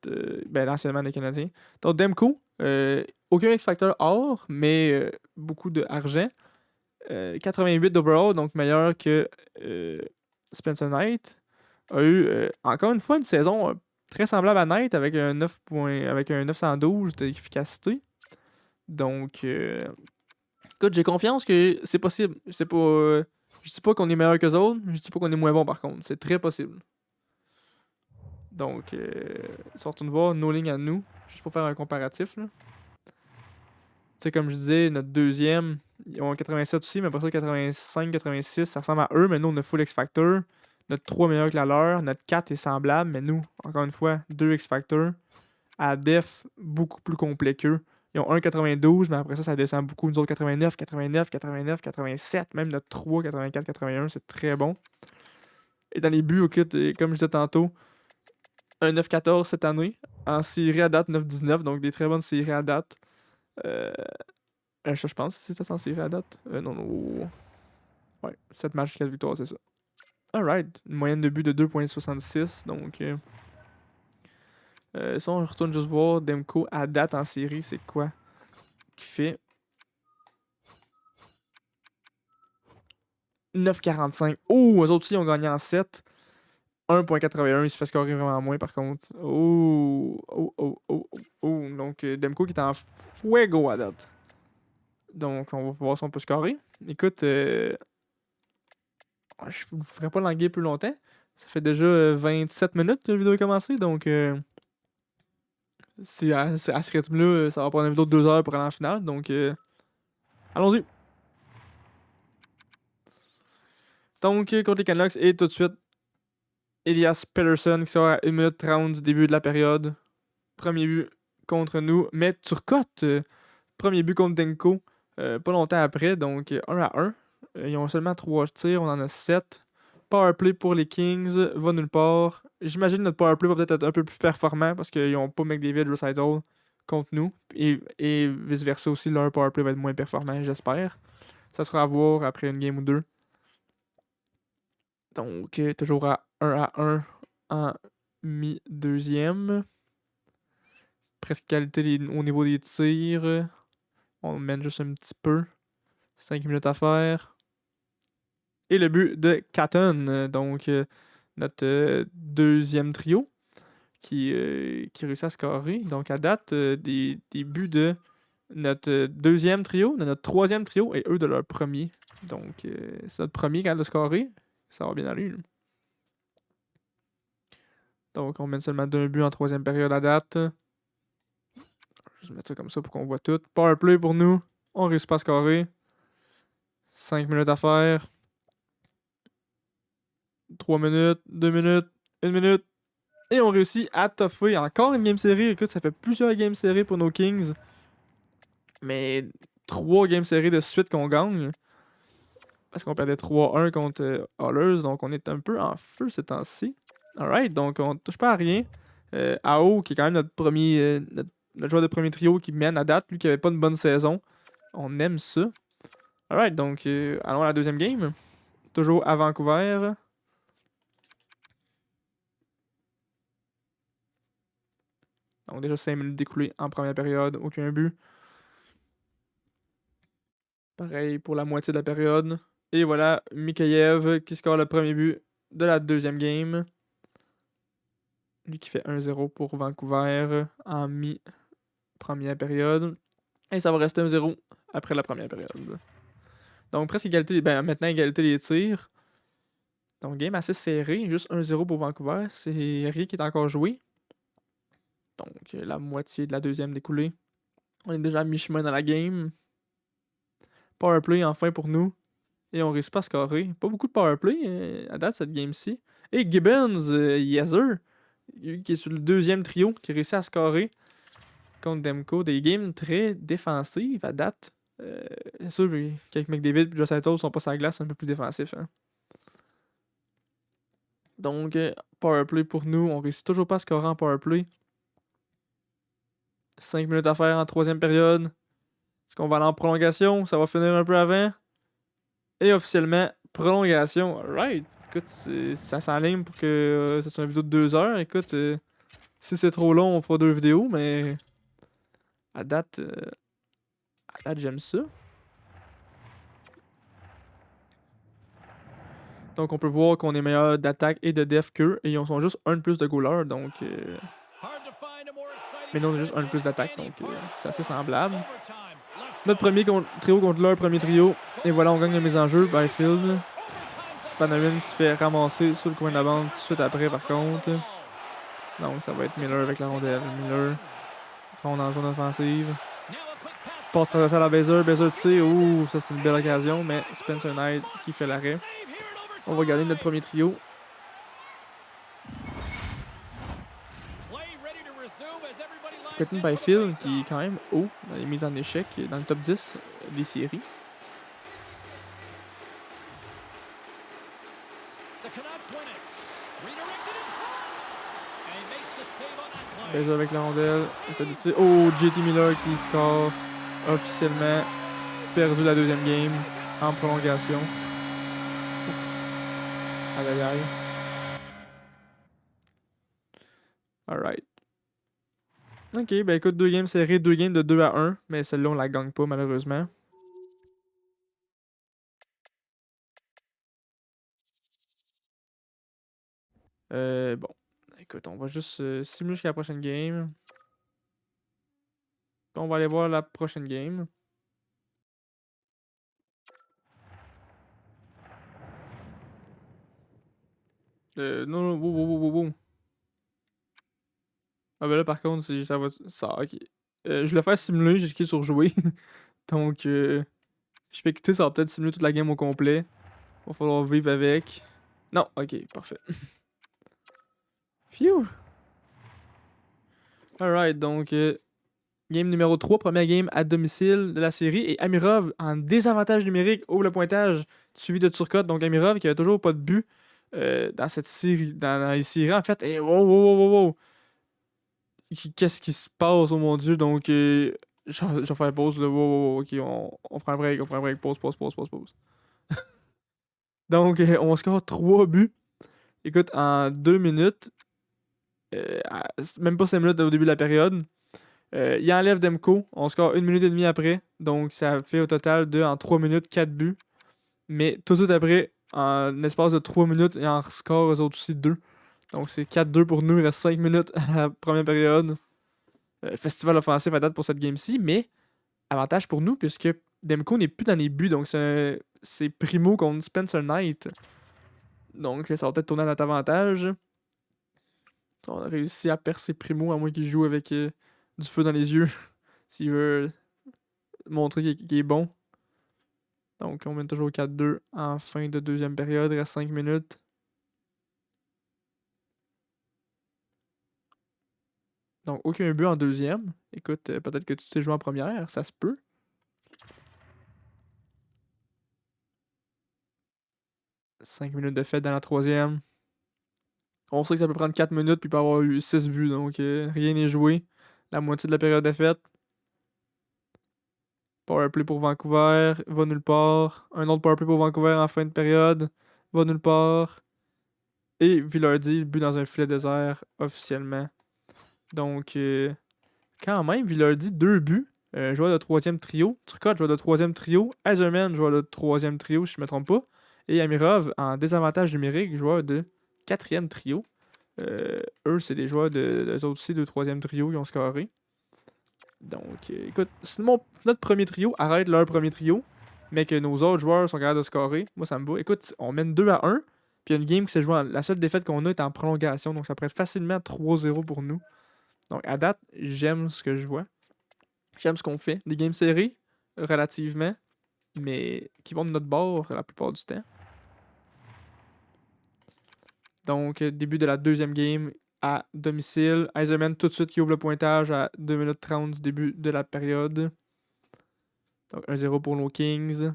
Ben, l'anciennement des Canadiens. Donc, Demko, aucun X-Factor or, mais beaucoup d'argent. 88 d'overall, donc meilleur que Spencer Knight. A eu, encore une fois, une saison très semblable à Knight avec un 912 d'efficacité. Donc, écoute, j'ai confiance que c'est possible. C'est pas, je dis pas qu'on est meilleur que les autres, je dis pas qu'on est moins bon par contre. C'est très possible. Donc, si on retourne voir nos lignes à nous, juste pour faire un comparatif. Tu sais, comme je disais, notre deuxième, ils ont 87 aussi, mais après ça, 85, 86, ça ressemble à eux, mais nous, on a full X-Factor. Notre 3 est meilleur que la leur, notre 4 est semblable, mais nous, encore une fois, 2 X-Factor. À def, beaucoup plus complet qu'eux. Ils ont 1,92, mais après ça, ça descend beaucoup. Nous autres, 89, 89, 89, 87, même notre 3, 84, 81, c'est très bon. Et dans les buts, écoute, comme je disais tantôt, un 9-14 cette année. En série à date, 9-19, donc des très bonnes séries à date. Je pense, si c'est en série à date. Non. Ouais, 7 matchs, 4 victoires, c'est ça. Alright, une moyenne de but de 2,66, donc... si on retourne juste voir Demko à date en série, c'est quoi qui fait 9,45. Oh, eux autres aussi ont gagné en 7. 1,81. Il se fait scorer vraiment moins par contre. Oh. Donc, Demko qui est en fuego à date. Donc, on va voir si on peut scorer. Écoute, je ne vous ferai pas languer plus longtemps. Ça fait déjà 27 minutes que la vidéo est commencée. Donc, c'est à ce rythme-là, ça va prendre une vidéo de 2 heures pour aller en finale. Donc, allons-y. Donc, contre les Canucks, et tout de suite, Elias Pettersson qui sort à 1 minute 30 du début de la période. Premier but contre nous. Mais Turcotte, premier but contre Denko, pas longtemps après, donc 1-1. Ils ont seulement 3 tirs, on en a 7. Powerplay pour les Kings, va nulle part. J'imagine que notre powerplay va peut-être être un peu plus performant parce qu'ils n'ont pas McDavid, Recital contre nous. Et vice-versa aussi, leur powerplay va être moins performant, j'espère. Ça sera à voir après une game ou deux. Donc, toujours à 1-1 en mi-deuxième. Presque qualité au niveau des tirs. On mène juste un petit peu. 5 minutes à faire. Et le but de Catton, donc notre deuxième trio qui réussit à scorer. Donc à date, des buts de notre deuxième trio, de notre troisième trio et eux de leur premier. Donc c'est notre premier quand il a scoré. Ça va bien aller. Là. Donc on mène seulement d'un but en troisième période à date. Je vais juste mettre ça comme ça pour qu'on voit tout. Powerplay pour nous. On réussit pas à scorer. 5 minutes à faire. 3 minutes, 2 minutes, 1 minute. Et on réussit à toffer encore une game série. Écoute, ça fait plusieurs game séries pour nos Kings. Mais 3 game séries de suite qu'on gagne. Parce qu'on perdait 3-1 contre Oilers. Donc on est un peu en feu ces temps-ci. Alright, donc on touche pas à rien. Ao, qui est quand même notre premier notre joueur de premier trio qui mène à date. Lui qui avait pas une bonne saison. On aime ça. Alright, donc allons à la deuxième game. Toujours à Vancouver. Donc déjà 5 minutes découlées en première période, aucun but. Pareil pour la moitié de la période. Et voilà, Mikheyev qui score le premier but de la deuxième game. Lui qui fait 1-0 pour Vancouver en mi-première période. Et ça va rester 1-0 après la première période. Donc presque égalité, maintenant égalité des tirs. Donc game assez serré, juste 1-0 pour Vancouver. C'est rien qui est encore joué. Donc la moitié de la deuxième découlée. On est déjà à mi-chemin dans la game. Powerplay enfin pour nous. Et on réussit pas à scorer. Pas beaucoup de powerplay à date cette game-ci. Et Gibbons, Yezer, qui est sur le deuxième trio, qui réussit à scorer contre Demko. Des games très défensives à date. C'est sûr qu'avec McDavid et Josh Saito sont pas sur la glace, c'est un peu plus défensif. Hein. Donc, powerplay pour nous. On réussit toujours pas à scorer en powerplay. 5 minutes à faire en troisième période. Est-ce qu'on va aller en prolongation? Ça va finir un peu avant. Et officiellement, prolongation. Alright. Écoute, ça s'enligne pour que ce soit une vidéo de 2 heures. Écoute, si c'est trop long, on fera 2 vidéos, mais à date, j'aime ça. Donc, on peut voir qu'on est meilleur d'attaque et de def qu'eux. Et ils sont juste un de plus de goalers. Donc, mais nous, on a juste un de plus d'attaque. Donc, c'est assez semblable. Notre premier trio contre leur premier trio. Et voilà, on gagne la mise en jeu. Byfield. Panarin qui se fait ramasser sur le coin de la bande tout de suite après, par contre. Donc, ça va être Miller avec la rondelle. Miller. Ronde en zone offensive. Passe transversale à Bazer. Bazer tire. Ouh, ça c'est une belle occasion. Mais Spencer Knight qui fait l'arrêt. On va garder notre premier trio. Quentin Byfield qui est quand même haut dans les mises en échec, dans le top 10 des séries. Bazer avec la rondelle. Oh, JT Miller qui score officiellement. Perdu la deuxième game en prolongation. Aïe aïe aïe. Alright. Ok, ben écoute, 2 games serrés, 2 games de 2-1, mais celle-là on la gagne pas malheureusement. Bon. Écoute, on va juste simuler jusqu'à la prochaine game. On va aller voir la prochaine game. Non, wow, wow, wow, wow. Ah ben là par contre, ça va... Ça, ok. Je voulais faire simuler, j'ai cliqué sur jouer. Donc, je fais quitter, ça va peut-être simuler toute la game au complet. Va falloir vivre avec. Non, ok, parfait. Phew! Alright, donc, game numéro 3, première game à domicile de la série. Et Amirov, en désavantage numérique, ouvre le pointage, suivi de Turcotte. Donc, Amirov qui avait toujours pas de but dans cette série, dans les séries. En fait, et wow, wow, wow, wow, wow. Qu'est-ce qui se passe, oh mon dieu? Donc, je vais faire pause, là. Wow, wow, wow, ok, on prend un break, pause, pause, pause, pause, pause. Donc, on score 3 buts. Écoute, en 2 minutes, même pas 5 minutes au début de la période, il enlève Demko. On score 1 minute et demie après. Donc, ça fait au total de, en 3 minutes, 4 buts. Mais tout de suite après, en espace de 3 minutes, il en score eux autres aussi 2. Donc, c'est 4-2 pour nous. Il reste 5 minutes à la première période. Festival offensif à date pour cette game-ci, mais avantage pour nous puisque Demko n'est plus dans les buts, donc c'est Primo contre Spencer Knight. Donc ça va peut-être tourner à notre avantage. On a réussi à percer Primo, à moins qu'il joue avec du feu dans les yeux, s'il veut montrer qu'il est bon. Donc on mène toujours 4-2 en fin de deuxième période, il reste 5 minutes. Donc aucun but en deuxième. Écoute, peut-être que tu sais jouer en première, ça se peut. « 5 minutes de fête dans la troisième. On sait que ça peut prendre 4 minutes puis il peut avoir eu 6 buts, donc rien n'est joué. La moitié de la période est faite. Powerplay pour Vancouver, va nulle part. Un autre powerplay pour Vancouver en fin de période, va nulle part. Et Villardy, le but dans un filet désert officiellement. Donc, quand même, Villardy, 2 buts. Joueur de troisième trio. Turcotte, joueur de troisième trio. Eiserman, joueur de troisième trio, si je ne me trompe pas. Et Amirov, en désavantage numérique, joueur de quatrième trio. Eux, c'est des joueurs eux autres aussi de troisième trio qui ont scoré. Donc, écoute, si notre premier trio arrête leur premier trio, mais que nos autres joueurs sont capables de scorer, moi ça me va. Écoute, on mène 2-1, puis il y a une game qui s'est jouée. La seule défaite qu'on a est en prolongation, donc ça pourrait être facilement 3-0 pour nous. Donc, à date, j'aime ce que je vois. J'aime ce qu'on fait. Des games serrées, relativement, mais qui vont de notre bord la plupart du temps. Donc, début de la deuxième game à domicile. Eiserman tout de suite qui ouvre le pointage à 2 minutes 30 du début de la période. Donc 1-0 pour nos Kings.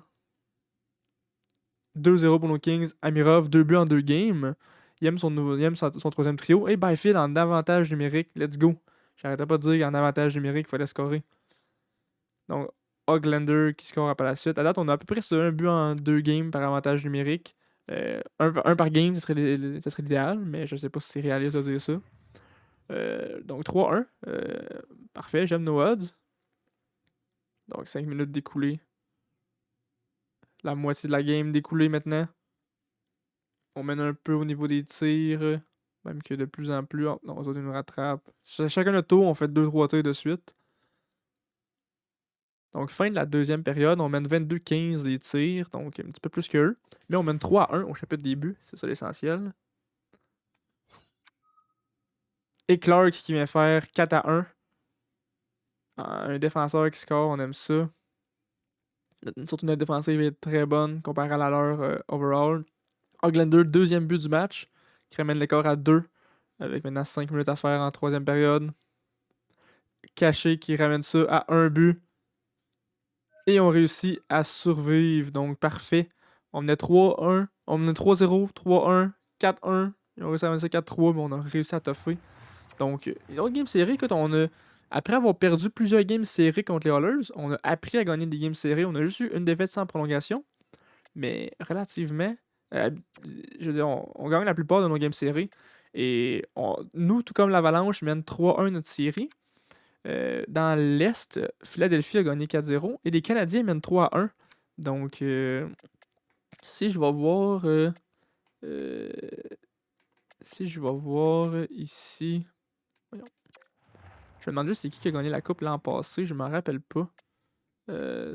2-0 pour nos Kings. Amirov, 2 buts en 2 games. Il aime son troisième trio. Et Byfield en avantage numérique. Let's go. J'arrêtais pas de dire qu'en avantage numérique, il fallait scorer. Donc, Hoglander qui score par la suite. À date, on a à peu près un but en 2 games par avantage numérique. Un par game, ça serait l'idéal, mais je sais pas si c'est réaliste de dire ça. Donc 3-1. Parfait, j'aime nos odds. Donc 5 minutes découlées. La moitié de la game découlée maintenant. On mène un peu au niveau des tirs. Même que de plus en plus. Oh, non, on nous rattrape. Chacun notre tour, on fait 2-3 tirs de suite. Donc, fin de la deuxième période, on mène 22-15 les tirs, donc un petit peu plus qu'eux. Mais on mène 3-1 au chapitre des buts, c'est ça l'essentiel. Et Clark qui vient faire 4-1. Un défenseur qui score, on aime ça. Surtout notre défensive est très bonne comparée à la leur overall. Hoglander, deuxième but du match, qui ramène l'écart à 2, avec maintenant 5 minutes à faire en troisième période. Caché qui ramène ça à 1 but. Et on réussit à survivre, donc parfait. On menait 3-1, on menait 3-0, 3-1, 4-1. On a réussi à mener ça 4-3, mais on a réussi à toffer. Donc, une autre game série, écoute, après avoir perdu plusieurs games séries contre les Oilers, on a appris à gagner des games séries. On a juste eu une défaite sans prolongation, mais relativement, je veux dire, on gagne la plupart de nos games séries. Et nous, tout comme l'Avalanche, mène 3-1 notre série. Dans l'Est, Philadelphie a gagné 4-0 et les Canadiens mènent 3-1. Donc, si je vais voir ici. Voyons. Je me demande juste c'est qui a gagné la coupe l'an passé, je me rappelle pas.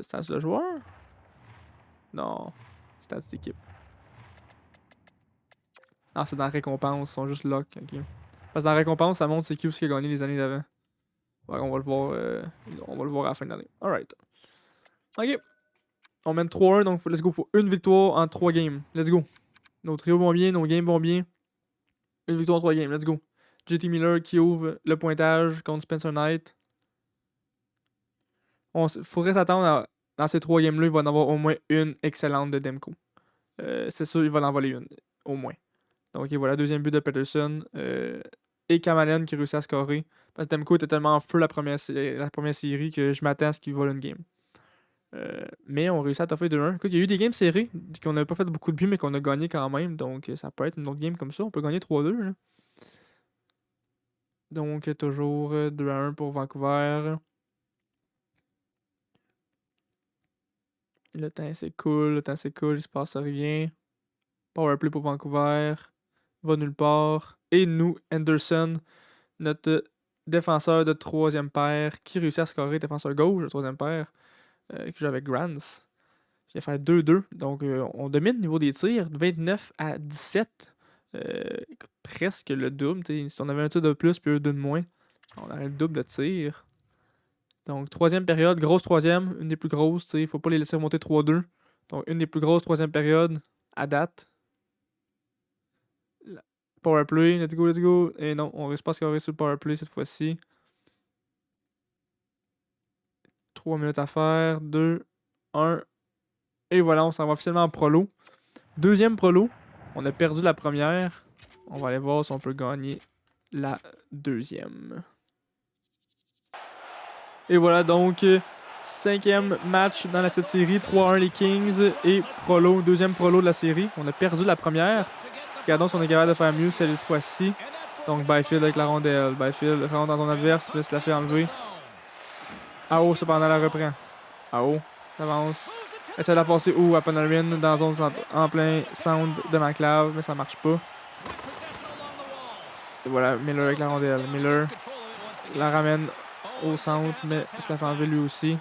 Stats de joueur? Non. Stats d'équipe. Non, c'est dans la récompense, ils sont juste lock. Okay. Parce que dans la récompense, ça montre c'est qui aussi qui a gagné les années d'avant. Ouais, on va le voir à la fin de l'année. Alright. Ok. On mène 3-1, donc let's go. Faut une victoire en 3 games. Let's go. Nos trios vont bien, nos games vont bien. Une victoire en 3 games, let's go. JT Miller qui ouvre le pointage contre Spencer Knight. Faudrait s'attendre dans ces 3 games-là, il va en avoir au moins une excellente de Demko. C'est sûr, il va en voler une, au moins. Donc voilà, deuxième but de Peterson. Et Kamalen qui réussit à scorer. Parce que Demko était tellement en feu la première série que je m'attends à ce qu'il vole une game. Mais on réussit à toffer 2-1. Écoute, il y a eu des games serrés qu'on n'a pas fait beaucoup de buts, mais qu'on a gagné quand même. Donc ça peut être une autre game comme ça. On peut gagner 3-2. Là. Donc toujours 2-1 pour Vancouver. Le temps c'est cool, il se passe rien. Powerplay pour Vancouver. Va nulle part. Et nous, Anderson, notre défenseur de troisième paire, qui réussit à scorer défenseur gauche de troisième paire, qui joue avec Grants. Il a fait 2-2. Donc, on domine au niveau des tirs, 29-17. Presque le double. Si on avait un tir de plus puis eux deux de moins, on aurait le double de tir. Donc, troisième période, grosse troisième, une des plus grosses. Il ne faut pas les laisser remonter 3-2. Donc, une des plus grosses troisième période à date. Powerplay, let's go, let's go. Et non, on reste pas scorer sur le powerplay cette fois-ci. 3 minutes à faire, 2, 1. Et voilà, on s'en va officiellement en prolo. Deuxième prolo. On a perdu la première. On va aller voir si on peut gagner la deuxième. Et voilà donc, 5e match dans cette série. 3-1 les Kings et prolo, deuxième prolo de la série. On a perdu la première. Regardons si on est capable de faire mieux cette fois-ci. Donc Byfield avec la rondelle. Byfield rentre dans son adverse, mais se la fait enlever. AO cependant la reprend. AO s'avance. Essaie de la passer à Panarin dans zone en plein centre de l'enclave, mais ça marche pas. Et voilà, Miller avec la rondelle. Miller la ramène au centre, mais il se la fait enlever lui aussi.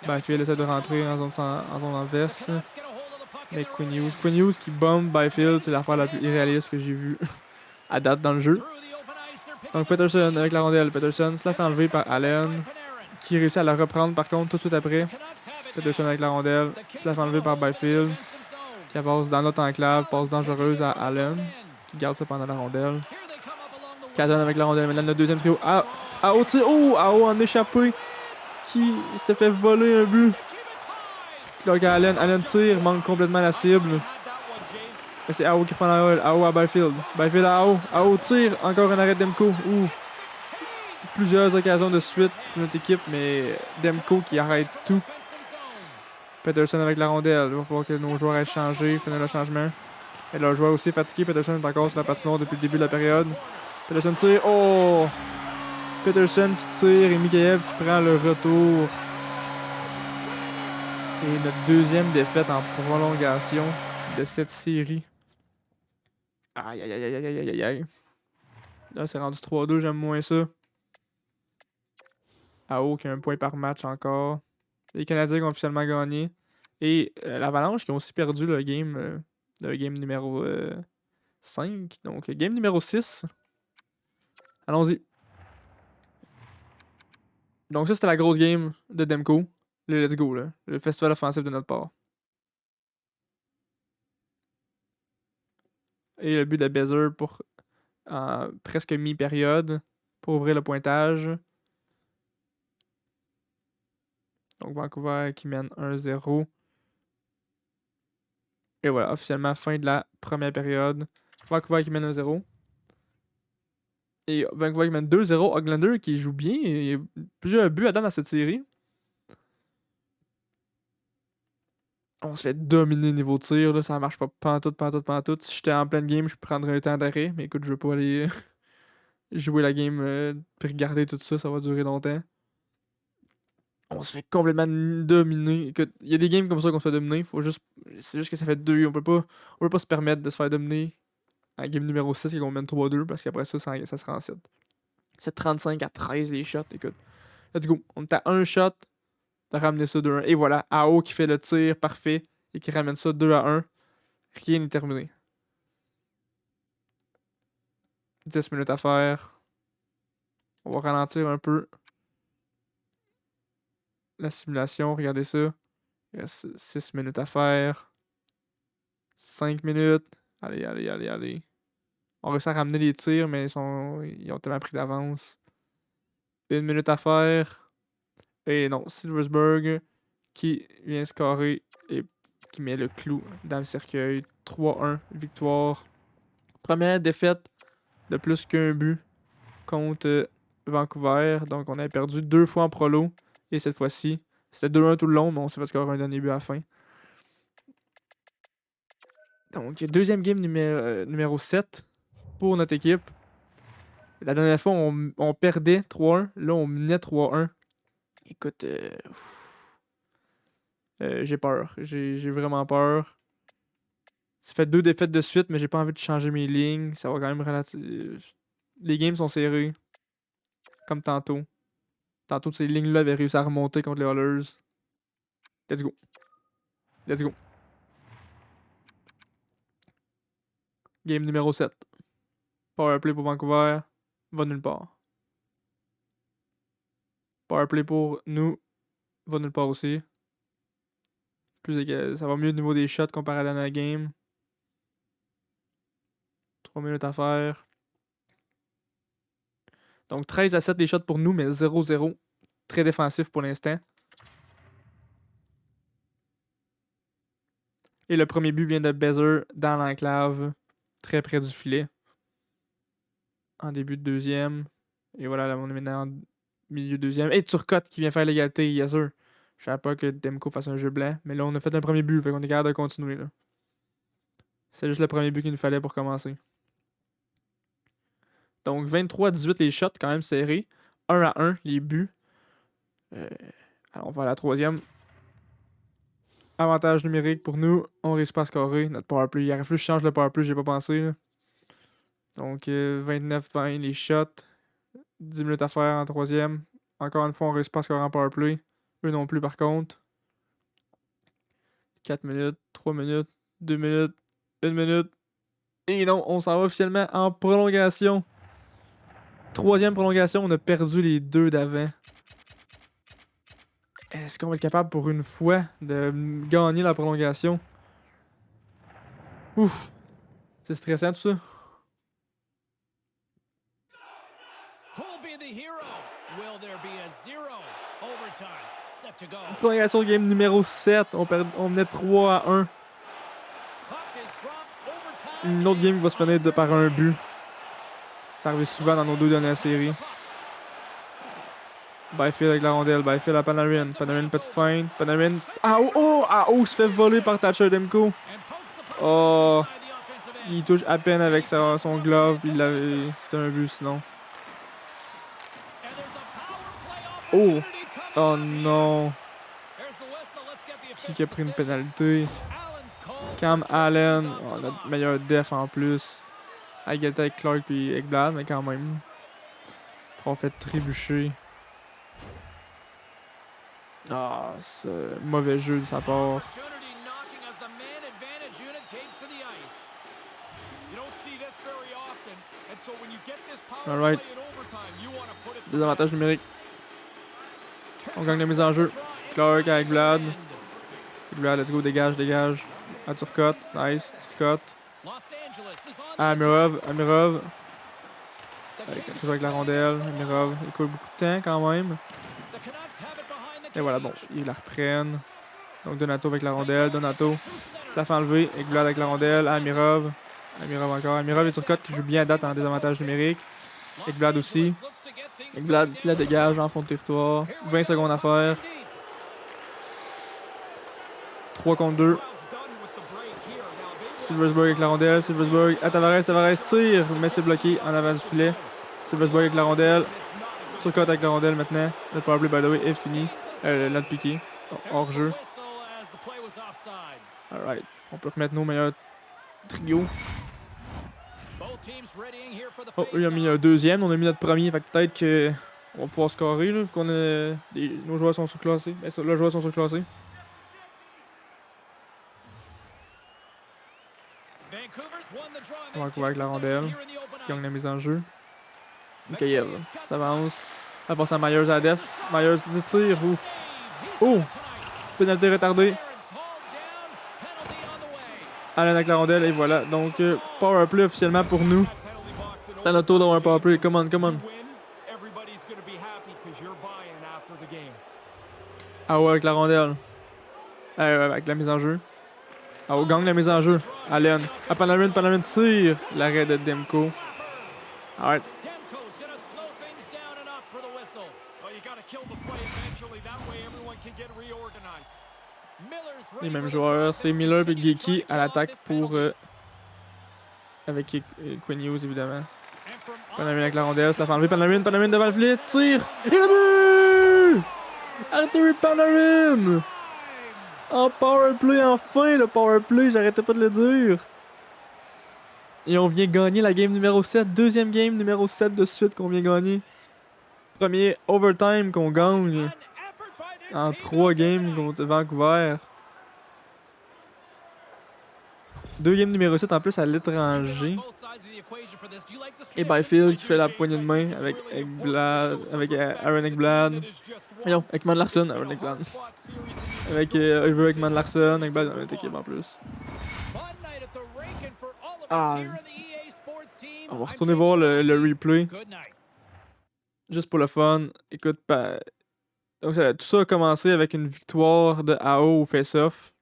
Byfield essaie de rentrer en zone adverse. Mais Quinn Hughes qui bombe Byfield, c'est l'affaire la plus irréaliste que j'ai vue à date dans le jeu. Donc Peterson avec la rondelle. Peterson se la fait enlever par Allen, qui réussit à la reprendre par contre tout de suite après. Peterson avec la rondelle, qui se la fait enlever par Byfield, qui avance dans notre enclave, passe dangereuse à Allen, qui garde ça pendant la rondelle. Cadon avec la rondelle, maintenant notre deuxième trio. AO tire, AO en échappé, qui se fait voler un but. Clark Allen tire, manque complètement la cible. Mais c'est AO qui reprend la balle. AO à Byfield. Byfield à AO. AO tire. Encore un arrêt de Demko. Ouh. Plusieurs occasions de suite pour notre équipe, mais Demko qui arrête tout. Peterson avec la rondelle. Il va falloir que nos joueurs aient changé, finir le changement. Et leur joueur aussi fatigué. Peterson est encore sur la patinoire depuis le début de la période. Peterson tire. Oh! Peterson qui tire et Mikheyev qui prend le retour. Et notre deuxième défaite en prolongation de cette série. Aïe aïe aïe aïe aïe aïe aïe. Là, c'est rendu 3-2, j'aime moins ça. AO qui a un point par match encore. Les Canadiens qui ont officiellement gagné. Et l'Avalanche qui ont aussi perdu le game numéro 5. Donc, game numéro 6. Allons-y. Donc, ça, c'était la grosse game de Demko. Le let's go, là. Le festival offensif de notre part. Et le but de Bezer pour presque mi-période pour ouvrir le pointage. Donc, Vancouver qui mène 1-0. Et voilà, officiellement, fin de la première période. Vancouver qui mène 1-0. Et Vancouver qui mène 2-0. Hoglander qui joue bien. Il y a plusieurs buts à donner dans cette série. On se fait dominer niveau tir. Là. Ça marche pas pantoute. Si j'étais en pleine game, je prendrais un temps d'arrêt. Mais écoute, je veux pas aller jouer la game puis regarder tout ça. Ça va durer longtemps. On se fait complètement dominer. Écoute, il y a des games comme ça qu'on se fait dominer. C'est juste que ça fait 2. On peut pas se permettre de se faire dominer en game numéro 6 et qu'on mène 3-2 parce qu'après ça se rend 7. C'est 35-13 les shots. Écoute, let's go. On est à un shot de ramener ça 2-1. Et voilà, AO qui fait le tir parfait et qui ramène ça 2-1. Rien n'est terminé. 10 minutes à faire. On va ralentir un peu la simulation. Regardez ça. Il reste 6 minutes à faire. 5 minutes. Allez. On réussit à ramener les tirs, mais ils ont tellement pris d'avance. 1 minute à faire. Et non, Silversberg qui vient scorer et qui met le clou dans le cercueil. 3-1, victoire. Première défaite de plus qu'un but contre Vancouver. Donc on a perdu 2 fois en prolo. Et cette fois-ci, c'était 2-1 tout le long, mais on s'est fait scorer un dernier but à la fin. Donc, deuxième game numéro 7 pour notre équipe. La dernière fois, on perdait 3-1. Là, on menait 3-1. Écoute, j'ai peur. J'ai vraiment peur. Ça fait 2 défaites de suite, mais j'ai pas envie de changer mes lignes. Ça va quand même les games sont serrés. Comme tantôt. Tantôt, ces lignes-là avaient réussi à remonter contre les Oilers. Let's go. Game numéro 7. Powerplay pour Vancouver. Va nulle part. Powerplay pour nous. Va nulle part aussi. Ça va mieux au niveau des shots comparé à la dernière game. 3 minutes à faire. Donc 13-7 les shots pour nous, mais 0-0. Très défensif pour l'instant. Et le premier but vient de Bezer dans l'enclave. Très près du filet. En début de deuxième. Et voilà, là, on est maintenant en milieu deuxième. Et Turcotte qui vient faire l'égalité, yes sir. Je savais pas que Demko fasse un jeu blanc. Mais là, on a fait un premier but, fait qu'on est capable de continuer. Là. C'est juste le premier but qu'il nous fallait pour commencer. Donc 23-18 les shots, quand même serrés. 1-1 les buts. Alors on va à la troisième. Avantage numérique pour nous. On réussit pas à scorer. Notre powerplay. Il aurait fallu que je change le powerplay, j'ai pas pensé. Là. Donc 29-20 les shots. 10 minutes à faire en troisième. Encore une fois, on réussit pas à scorer en powerplay. Eux non plus par contre. 4 minutes, 3 minutes, 2 minutes, 1 minute. Et non, on s'en va officiellement en prolongation. Troisième prolongation, on a perdu les 2 d'avant. Est-ce qu'on va être capable pour une fois de gagner la prolongation? Ouf! C'est stressant tout ça. Prolongation game numéro 7. On menait 3-1. une autre game qui va se finir par un but. Ça arrive souvent dans nos 2 dernières séries. Byfield avec la rondelle, Byfield à Panarin. Panarin, petite feinte. Panarin. Ah oh! Ah oh! Se fait voler par Thatcher Demko. Oh! Il touche à peine avec son glove. C'était un but sinon. Oh! Oh non! Qui a pris une pénalité? Cam Allen. Oh, notre meilleur def en plus. À égalité avec Clark et Ekblad, mais quand même. On fait trébucher. Ah, c'est mauvais jeu de sa part. Alright. Désavantage numérique. On gagne la mise en jeu. Clark avec Vlad. Vlad, let's go, dégage, dégage. À Turcotte, nice, Turcotte. Amirov. Toujours avec la rondelle. Amirov, il coule beaucoup de temps quand même. Et voilà, bon, ils la reprennent. Donc Donato avec la rondelle, Donato. Ça la fait enlever. Ekblad avec la rondelle, Amirov. Amirov encore. Amirov et Turcotte qui joue bien à date en désavantage numérique. Ekblad aussi. Ekblad qui la dégage en fond de territoire. 20 secondes à faire. 3 contre 2. Silversberg avec la rondelle. Silversberg à Tavares. Tavares tire, mais c'est bloqué en avant du filet. Silversberg avec la rondelle. Turcotte avec la rondelle maintenant. Notre powerplay, by the way, est fini. Notre piqué. Hors jeu. Alright. On peut remettre nos meilleurs trios. Oh, il a mis un deuxième. On a mis notre premier. Fait que peut-être qu'on va pouvoir scorer, là, vu qu'on a. Nos joueurs sont surclassés. Mais leurs joueurs sont surclassés. Vancouver avec la rondelle. Gagne la mise en jeu. Mikhaïev s'avance. Elle passe à Myers à la def. Myers du tir. Ouf. Oh! Pénalité retardée. Allen avec la rondelle. Et voilà. Donc, powerplay officiellement pour nous. C'est à notre tour d'avoir un powerplay. Come on, come on. Ah ouais, avec la rondelle. Avec la mise en jeu. Ah ouais, gagne la mise en jeu. Allen. Ah, Panarin tire. L'arrêt de Demko. Alright. Les mêmes joueurs, c'est Miller et Geeky à l'attaque pour. Avec Quinn Hughes évidemment. Panarin avec la rondelle, ça la fait enlever. Panarin devant le filet, tire! Et le but! Arthur Panarin! En powerplay, enfin le powerplay, j'arrêtais pas de le dire. Et on vient gagner la game numéro 7, deuxième game numéro 7 de suite qu'on vient gagner. Premier overtime qu'on gagne en 3 games contre Vancouver. 2 games numéro 7 en plus à l'étranger. Et Byfield qui fait la poignée de main avec Aaron Ekblad. Non, Ekman Larsson, Aaron Ekblad. Avec Ekman Larsson, Ekblad dans notre équipe en plus. Ah. On va retourner voir le replay. Juste pour le fun. Écoute, donc tout ça a commencé avec une victoire de AO au face-off.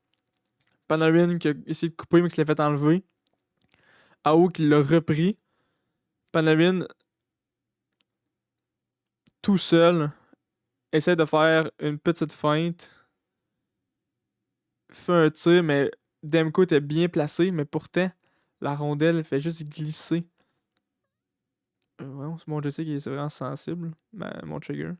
Panarin qui a essayé de couper mais qui l'a fait enlever. AO qui l'a repris. Panarin tout seul essaie de faire une petite feinte. Fait un tir, mais Demko était bien placé, mais pourtant, la rondelle fait juste glisser. Ouais, mon joystick est vraiment sensible, mon trigger.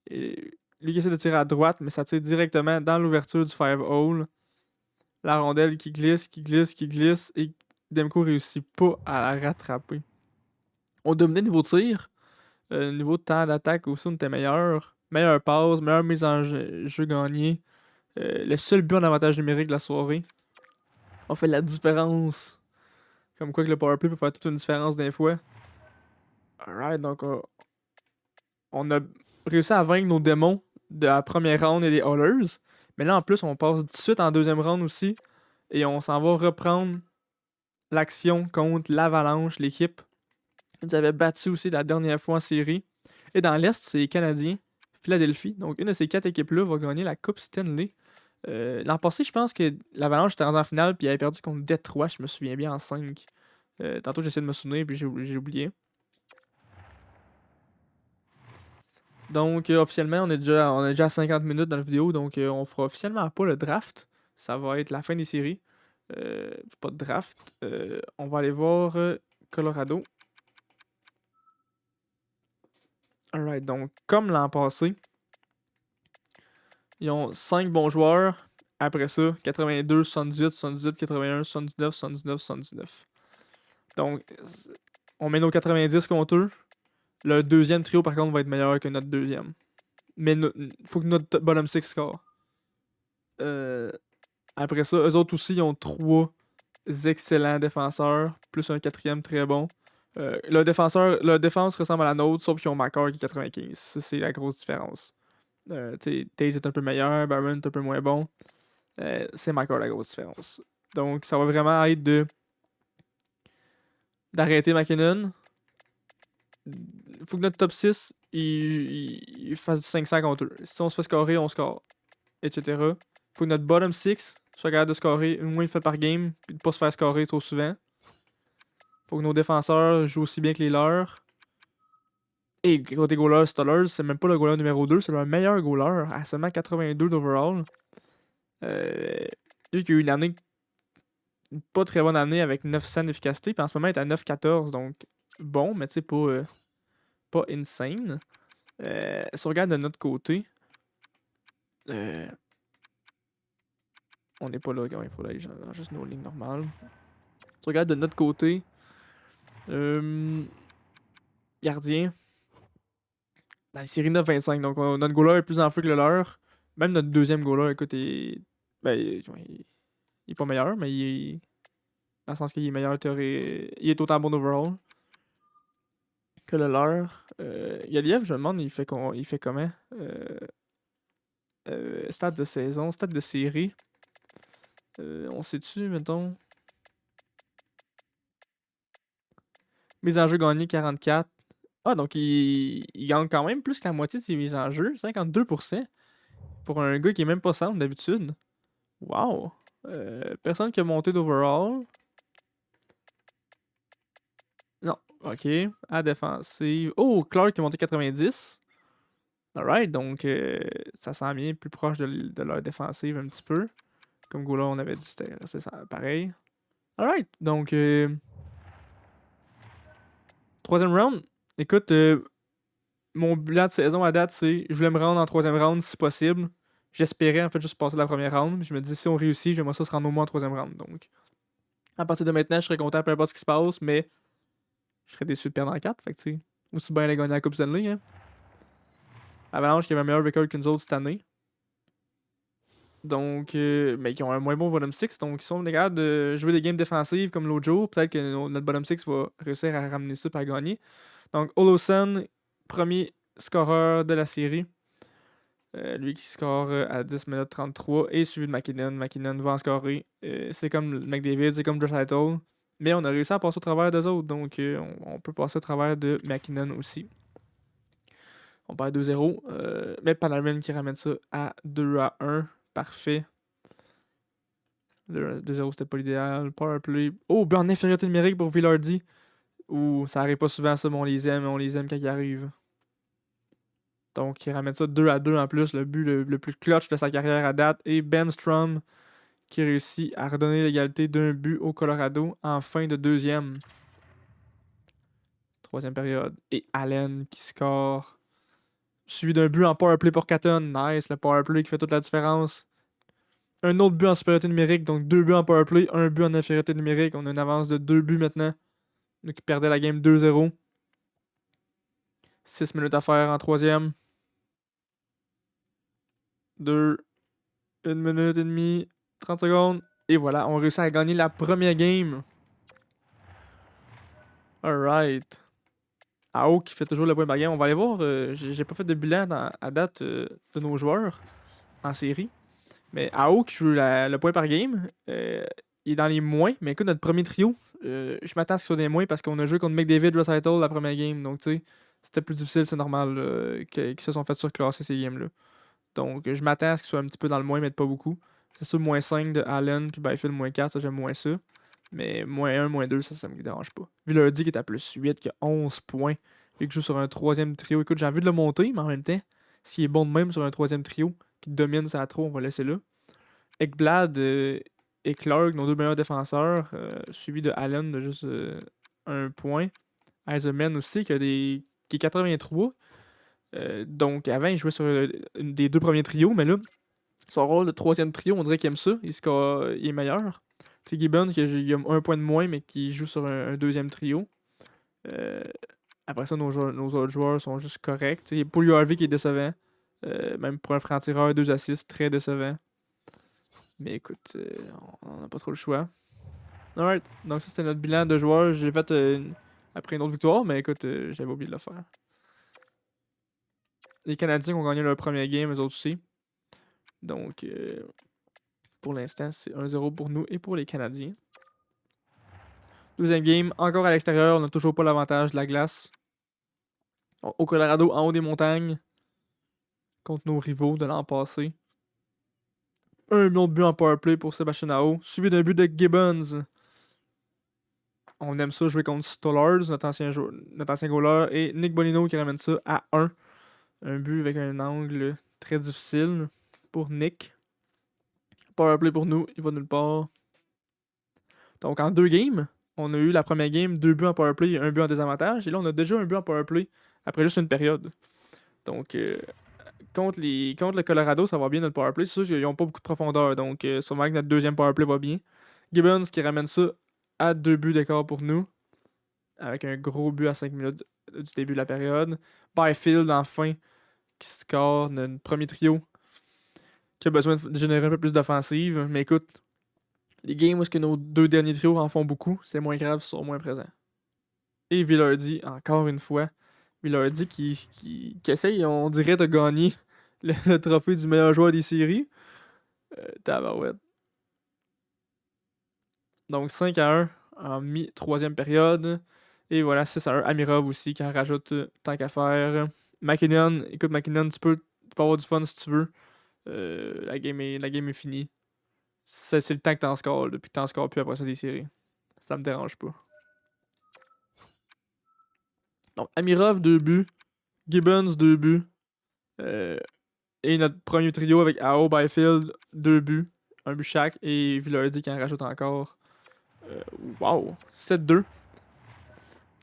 Et lui qui essaie de tirer à droite, mais ça tire directement dans l'ouverture du 5-hole. La rondelle qui glisse, et Demko réussit pas à la rattraper. On dominait niveau tir. Niveau de temps d'attaque aussi, on était meilleur. Meilleure passe, meilleure mise en jeu gagnée. Le seul but en avantage numérique de la soirée. On fait la différence. Comme quoi que le powerplay peut faire toute une différence des fois. Alright, donc on a réussi à vaincre nos démons de la première round et des Oilers. Mais là, en plus, on passe tout de suite en deuxième round aussi. Et on s'en va reprendre l'action contre l'Avalanche, l'équipe. Ils avaient battu aussi la dernière fois en série. Et dans l'Est, c'est les Canadiens, Philadelphie. Donc, une de ces 4 équipes-là va gagner la Coupe Stanley L'an passé, je pense que l'Avalanche était rendu en finale, puis il avait perdu contre Détroit, je me souviens bien, en 5. Tantôt, j'essaie de me souvenir, puis j'ai oublié. Donc, officiellement, on est déjà à 50 minutes dans la vidéo, donc on fera officiellement pas le draft. Ça va être la fin des séries. Pas de draft. On va aller voir Colorado. Alright, donc, comme l'an passé, ils ont 5 bons joueurs. Après ça, 82, 78, 78, 81, 79, 79, 79. Donc, on met nos 90 contre eux. Le deuxième trio, par contre, va être meilleur que notre deuxième. Mais faut que notre bottom 6 score. Après ça, eux autres aussi, ils ont 3 excellents défenseurs, plus un quatrième très bon. Leur défense ressemble à la nôtre, sauf qu'ils ont Makar qui est 95. Ça, c'est la grosse différence. Taze est un peu meilleur, Barron est un peu moins bon. C'est Makar la grosse différence. Donc, ça va vraiment être d'arrêter McKinnon. Faut que notre top 6 il fasse du 500 contre eux. Si on se fait scorer, on score. Etc. Faut que notre bottom 6 soit capable de scorer une moins de fois par game, puis de pas se faire scorer trop souvent. Faut que nos défenseurs jouent aussi bien que les leurs. Et côté goaler, Stollers, c'est même pas le goaler numéro 2, c'est leur meilleur goaler à seulement 82 d'overall. Lui qui a eu une année, pas très bonne année avec 900 d'efficacité, puis en ce moment il est à 9,14, donc bon, mais tu sais, pas insane. Si on regarde de notre côté, on n'est pas là quand il faut aller dans juste nos lignes normales. Si on regarde de notre côté, gardien, dans les séries 9-25, donc notre goaler est plus en feu que le leur. Même notre deuxième goaler, écoute, il est pas meilleur, mais il est. Dans le sens qu'il est meilleur théorie. Il est autant bon overall que le leur. Yaliev, je me demande, il fait comment Stats de saison, stats de série. On sait-tu, mettons. Mise en jeu gagnée 44. Ah, donc il gagne quand même plus que la moitié de ses mises en jeu, 52%. Pour un gars qui est même pas simple d'habitude. Wow. Personne qui a monté d'overall. Non. Ok. À défensive. Oh, Clark qui a monté 90. Alright, donc ça sent bien plus proche de leur défensive un petit peu. Comme Goula, on avait dit, c'était pareil. Alright, donc troisième round. Écoute, mon bilan de saison à date, c'est je voulais me rendre en troisième round si possible. J'espérais en fait juste passer la première round. Je me dis si on réussit, j'aimerais ça se rendre au moins en troisième round. Donc, à partir de maintenant, je serais content peu importe ce qui se passe, mais je serais déçu de perdre en 4. Fait que tu sais, aussi bien aller gagner la Coupe Stanley. Hein. Avalanche qui avait un meilleur record que nous autres cette année. Donc, mais qui ont un moins bon bottom 6. Donc, ils sont capables de jouer des games défensives comme l'autre jour. Peut-être que notre bottom 6 va réussir à ramener ça pour gagner. Donc, Olofsson, premier scoreur de la série. Lui qui score à 10 minutes 33 et suivi de McKinnon. McKinnon va en scorer. C'est comme McDavid, c'est comme Draisaitl. Mais on a réussi à passer au travers d'eux autres. Donc, on peut passer au travers de McKinnon aussi. On perd 2-0. Mais Panarin qui ramène ça à 2-1. Parfait. 2-0, c'était pas l'idéal. Powerplay. Oh, but en infériorité numérique pour Villardy. Ouh, ça arrive pas souvent ça, mais on les aime quand ils arrivent. Donc, il ramène ça 2-2 en plus, le but le plus clutch de sa carrière à date. Et Bemstrom qui réussit à redonner l'égalité d'un but au Colorado en fin de deuxième. Troisième période. Et Allen qui score. Suivi d'un but en powerplay pour Caton. Nice, le powerplay qui fait toute la différence. Un autre but en supériorité numérique, donc 2 buts en powerplay, 1 but en infériorité numérique. On a une avance de 2 buts maintenant. Nous qui perdait la game 2-0. 6 minutes à faire en troisième. 2, 1 minute et demie, 30 secondes. Et voilà, on réussit à gagner la première game. Alright. Ao qui fait toujours le point par game. On va aller voir. J'ai pas fait de bilan à date de nos joueurs en série. Mais Ao qui joue le point par game, il est dans les moins. Mais écoute, notre premier trio, je m'attends à ce qu'il soit des moins parce qu'on a joué contre McDavid, Draisaitl la première game. Donc, tu sais, c'était plus difficile, c'est normal qu'ils se sont fait surclasser ces games-là. Donc, je m'attends à ce qu'il soit un petit peu dans le moins, mais pas beaucoup. C'est sûr, -5 de Allen, puis Byfield -4, ça j'aime moins ça. Mais -1, -2, ça me dérange pas. Villardi qui est à +8, qui a 11 points. Lui qui joue sur un troisième trio. Écoute, j'ai envie de le monter, mais en même temps, s'il est bon de même sur un troisième trio, qui domine sa trop, on va laisser là. Ekblad et Clark, nos deux meilleurs défenseurs, suivi de Allen de juste 1 point. Eiserman aussi, qui est 83. Donc avant, il jouait sur des deux premiers trios, mais là, son rôle de troisième trio, on dirait qu'il aime ça. Il est meilleur. C'est Gibbons qui a 1 point de moins, mais qui joue sur un deuxième trio. Euh, Après ça, nos autres joueurs sont juste corrects. Il y a Paul Harvey qui est décevant. Même pour un franc-tireur, 2 assists, très décevant. Mais écoute, on n'a pas trop le choix. Alright, donc ça c'était notre bilan de joueurs. J'ai fait après une autre victoire, mais écoute, j'avais oublié de le faire. Les Canadiens ont gagné leur premier game, eux autres aussi. Donc, pour l'instant, c'est 1-0 pour nous et pour les Canadiens. Deuxième game, encore à l'extérieur, on n'a toujours pas l'avantage de la glace. Au Colorado, en haut des montagnes, contre nos rivaux de l'an passé. Un autre but en powerplay pour Sébastien Aho, suivi d'un but de Gibbons. On aime ça jouer contre Stollars, notre ancien goaler, et Nick Bonino qui ramène ça à 1. Un but avec un angle très difficile pour Nick. Powerplay pour nous, il va nulle part. Donc en 2 games, on a eu la première game, 2 buts en powerplay et 1 but en désavantage. Et là, on a déjà un but en powerplay après juste une période. Donc contre le Colorado, ça va bien notre powerplay. C'est sûr qu'ils n'ont pas beaucoup de profondeur. Donc sûrement que notre deuxième powerplay va bien. Gibbons qui ramène ça à 2 buts d'écart pour nous. Avec un gros but à 5 minutes du début de la période. Byfield, enfin, qui score notre premier trio. Qui a besoin de générer un peu plus d'offensive. Mais écoute, les games où est-ce que nos 2 derniers trios en font beaucoup, c'est moins grave, ils sont moins présents. Et Villardi, encore une fois. Villardi qui essaye, on dirait, de gagner le trophée du meilleur joueur des séries. Tabarouette. Donc 5-1 en mi-troisième période. Et voilà, 6-1. Amirov aussi qui en rajoute tant qu'à faire. McKinnon, écoute, McKinnon, tu peux avoir du fun si tu veux. La game est finie. C'est le temps que t'en scores, puis que t'en scores plus après ça des séries. Ça me dérange pas. Donc, Amirov, 2 buts. Gibbons, 2 buts. Et notre premier trio avec Ao, Byfield, 2 buts. Un but chaque. Et Villardi qui en rajoute encore. Wow, 7-2.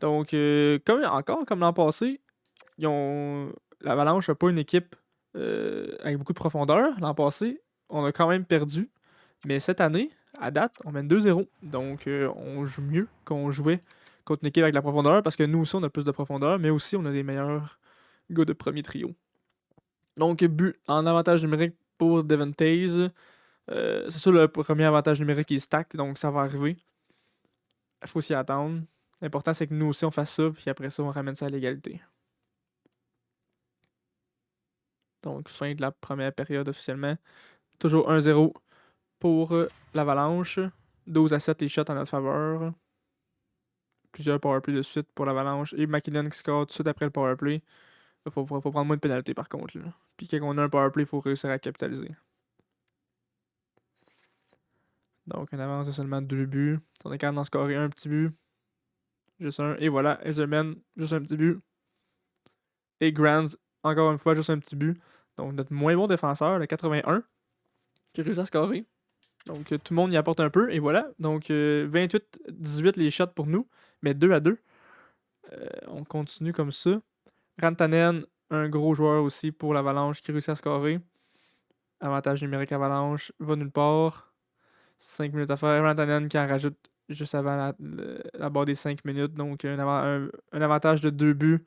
Donc, comme l'an passé, l'Avalanche n'a pas une équipe avec beaucoup de profondeur. L'an passé, on a quand même perdu. Mais cette année, à date, on mène 2-0. Donc, on joue mieux qu'on jouait contre une équipe avec de la profondeur. Parce que nous aussi, on a plus de profondeur. Mais aussi, on a des meilleurs gars de premier trio. Donc, but en avantage numérique pour Devon Taze. C'est sûr, le premier avantage numérique est stack. Donc, ça va arriver. Il faut s'y attendre. L'important, c'est que nous aussi, on fasse ça. Puis après ça, on ramène ça à l'égalité. Donc, fin de la première période officiellement. Toujours 1-0 pour l'Avalanche. 12-7 les shots en notre faveur. Plusieurs powerplays de suite pour l'Avalanche. Et McKinnon qui score tout de suite après le powerplay. Il faut prendre moins de pénalités par contre. Là. Puis quand on a un powerplay, il faut réussir à capitaliser. Donc, une avance de seulement 2 buts. On est capable d'en scorer un petit but. Juste un. Et voilà, Eiserman, juste un petit but. Et Grands, encore une fois, juste un petit but. Donc, notre moins bon défenseur, le 81, qui réussit à scorer. Donc, tout le monde y apporte un peu. Et voilà. Donc, 28-18 les shots pour nous. Mais 2-2. On continue comme ça. Rantanen, un gros joueur aussi pour l'Avalanche qui réussit à scorer. Avantage numérique Avalanche, va nulle part. 5 minutes à faire. Rantanen qui en rajoute juste avant la barre des 5 minutes. Donc, un avantage de 2 buts.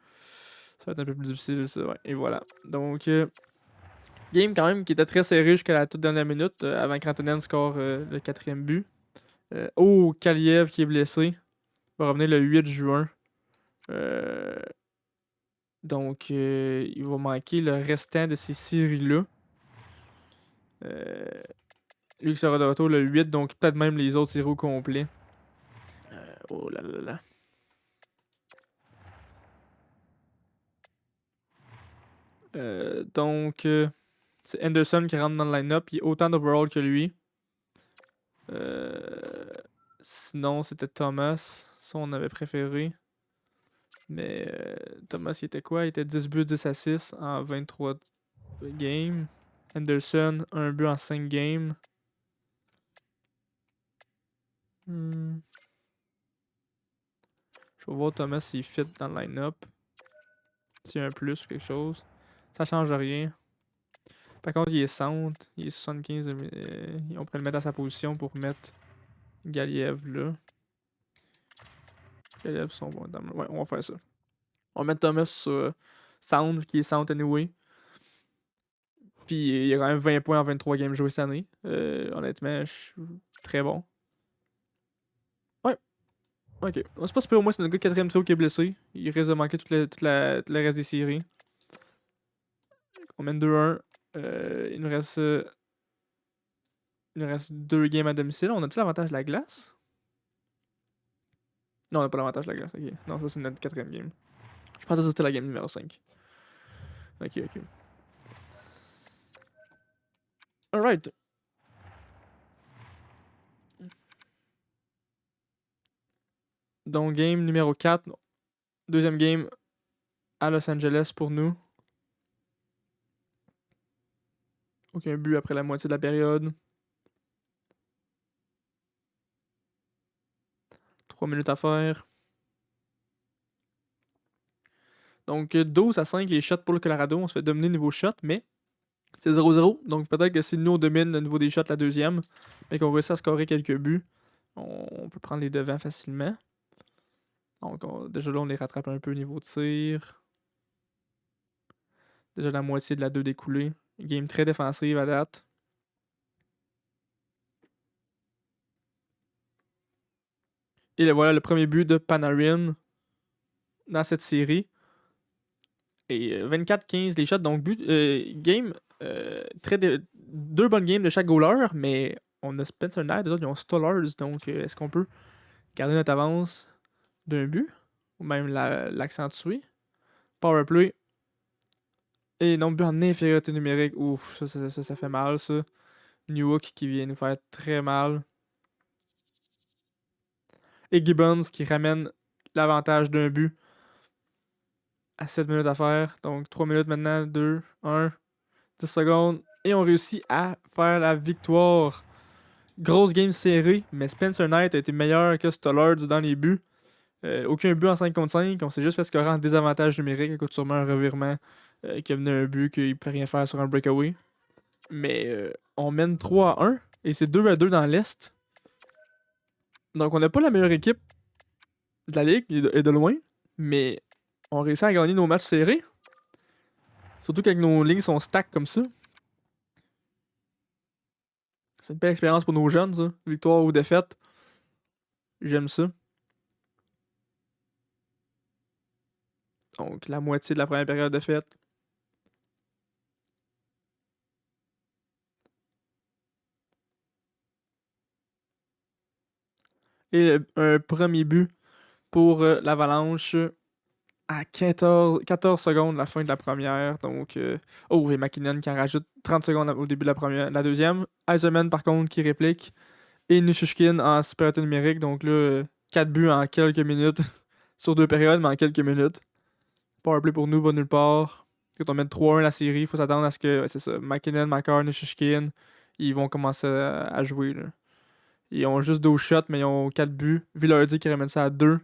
Ça va être un peu plus difficile, ça. Ouais. Et voilà. Donc, game quand même qui était très serré jusqu'à la toute dernière minute. Avant que Rantanen score le 4e but. Kaliev qui est blessé. Va revenir le 8 juin. Donc, il va manquer le restant de ces séries-là. Lui qui sera de retour le 8, donc peut-être même les autres séries au complet. Oh là là là. Donc, C'est Anderson qui rentre dans le line-up. Il a autant d'overall que lui. Sinon, c'était Thomas. Ça, on avait préféré. Mais Thomas, il était quoi? Il était 10 buts, 10 assists en 23 games. Anderson, 1 but en 5 games. Je vais voir Thomas s'il fit dans le line-up. S'il y a un plus ou quelque chose. Ça change rien. Par contre, il est centre. Il est 75. On pourrait le mettre à sa position pour mettre Galiev là. Galiev sont bons. Ouais, on va faire ça. On va mettre Thomas sur Sound, qui est centre anyway. Puis il a quand même 20 points en 23 games joués cette année. Honnêtement, je suis très bon. Ouais. Ok. C'est pas super pour moi, c'est le gars 4ème trio qui est blessé. Il risque de manquer tout le reste des séries. On mène 2-1. Il nous reste 2 games à domicile. On a-tu l'avantage de la glace? Non, on n'a pas l'avantage de la glace. Ok. Non, ça c'est notre 4ème game. Je pensais que c'était la game numéro 5. Ok. Alright. Donc, game numéro 4. Deuxième game à Los Angeles pour nous. Aucun but après la moitié de la période. 3 minutes à faire. Donc 12-5 les shots pour le Colorado. On se fait dominer niveau shot, mais c'est 0-0. Donc peut-être que si nous on domine le niveau des shots la deuxième, mais qu'on réussit à scorer quelques buts, on peut prendre les devants facilement. Donc déjà là on les rattrape un peu au niveau de tir. Déjà la moitié de la 2 découlée. Game très défensive à date. Et voilà le premier but de Panarin dans cette série. Et 24-15 les shots. Donc game, deux bonnes games de chaque goaler, mais on a Spencer Knight, les autres ils ont Stollers. Donc est-ce qu'on peut garder notre avance d'un but? Ou même l'accentuer? Powerplay. Et non but en infériorité numérique. Ouf, ça fait mal ça. Newhook qui vient nous faire très mal. Et Gibbons qui ramène l'avantage d'un but à 7 minutes à faire. Donc 3 minutes maintenant, 2, 1, 10 secondes. Et on réussit à faire la victoire. Grosse game serrée, mais Spencer Knight a été meilleur que Stollard dans les buts. Aucun but en 5 contre 5. On s'est juste fait scorer en désavantage numérique à cause de sûrement un revirement qui a mené un but qu'il ne pouvait rien faire sur un breakaway. Mais on mène 3-1 et c'est 2-2 dans l'Est. Donc on n'a pas la meilleure équipe de la ligue et de loin, mais on réussit à gagner nos matchs serrés. Surtout quand nos lignes sont stack comme ça. C'est une belle expérience pour nos jeunes, ça. Victoire ou défaite. J'aime ça. Donc la moitié de la première période de fête. Et un premier but pour l'Avalanche à 14 secondes la fin de la première. Donc, oh, et McKinnon qui en rajoute 30 secondes au début de la deuxième. Eisenman, par contre, qui réplique. Et Nishushkin en supériorité numérique. Donc là, 4 buts en quelques minutes. Sur 2 périodes, mais en quelques minutes. Powerplay pour nous va nulle part. Quand on met 3-1 la série, il faut s'attendre à ce que, c'est ça, McKinnon, McCarr, Nishushkin, ils vont commencer à jouer. Là. Ils ont juste 12 shots, mais ils ont 4 buts. Villardi qui ramène ça à 2.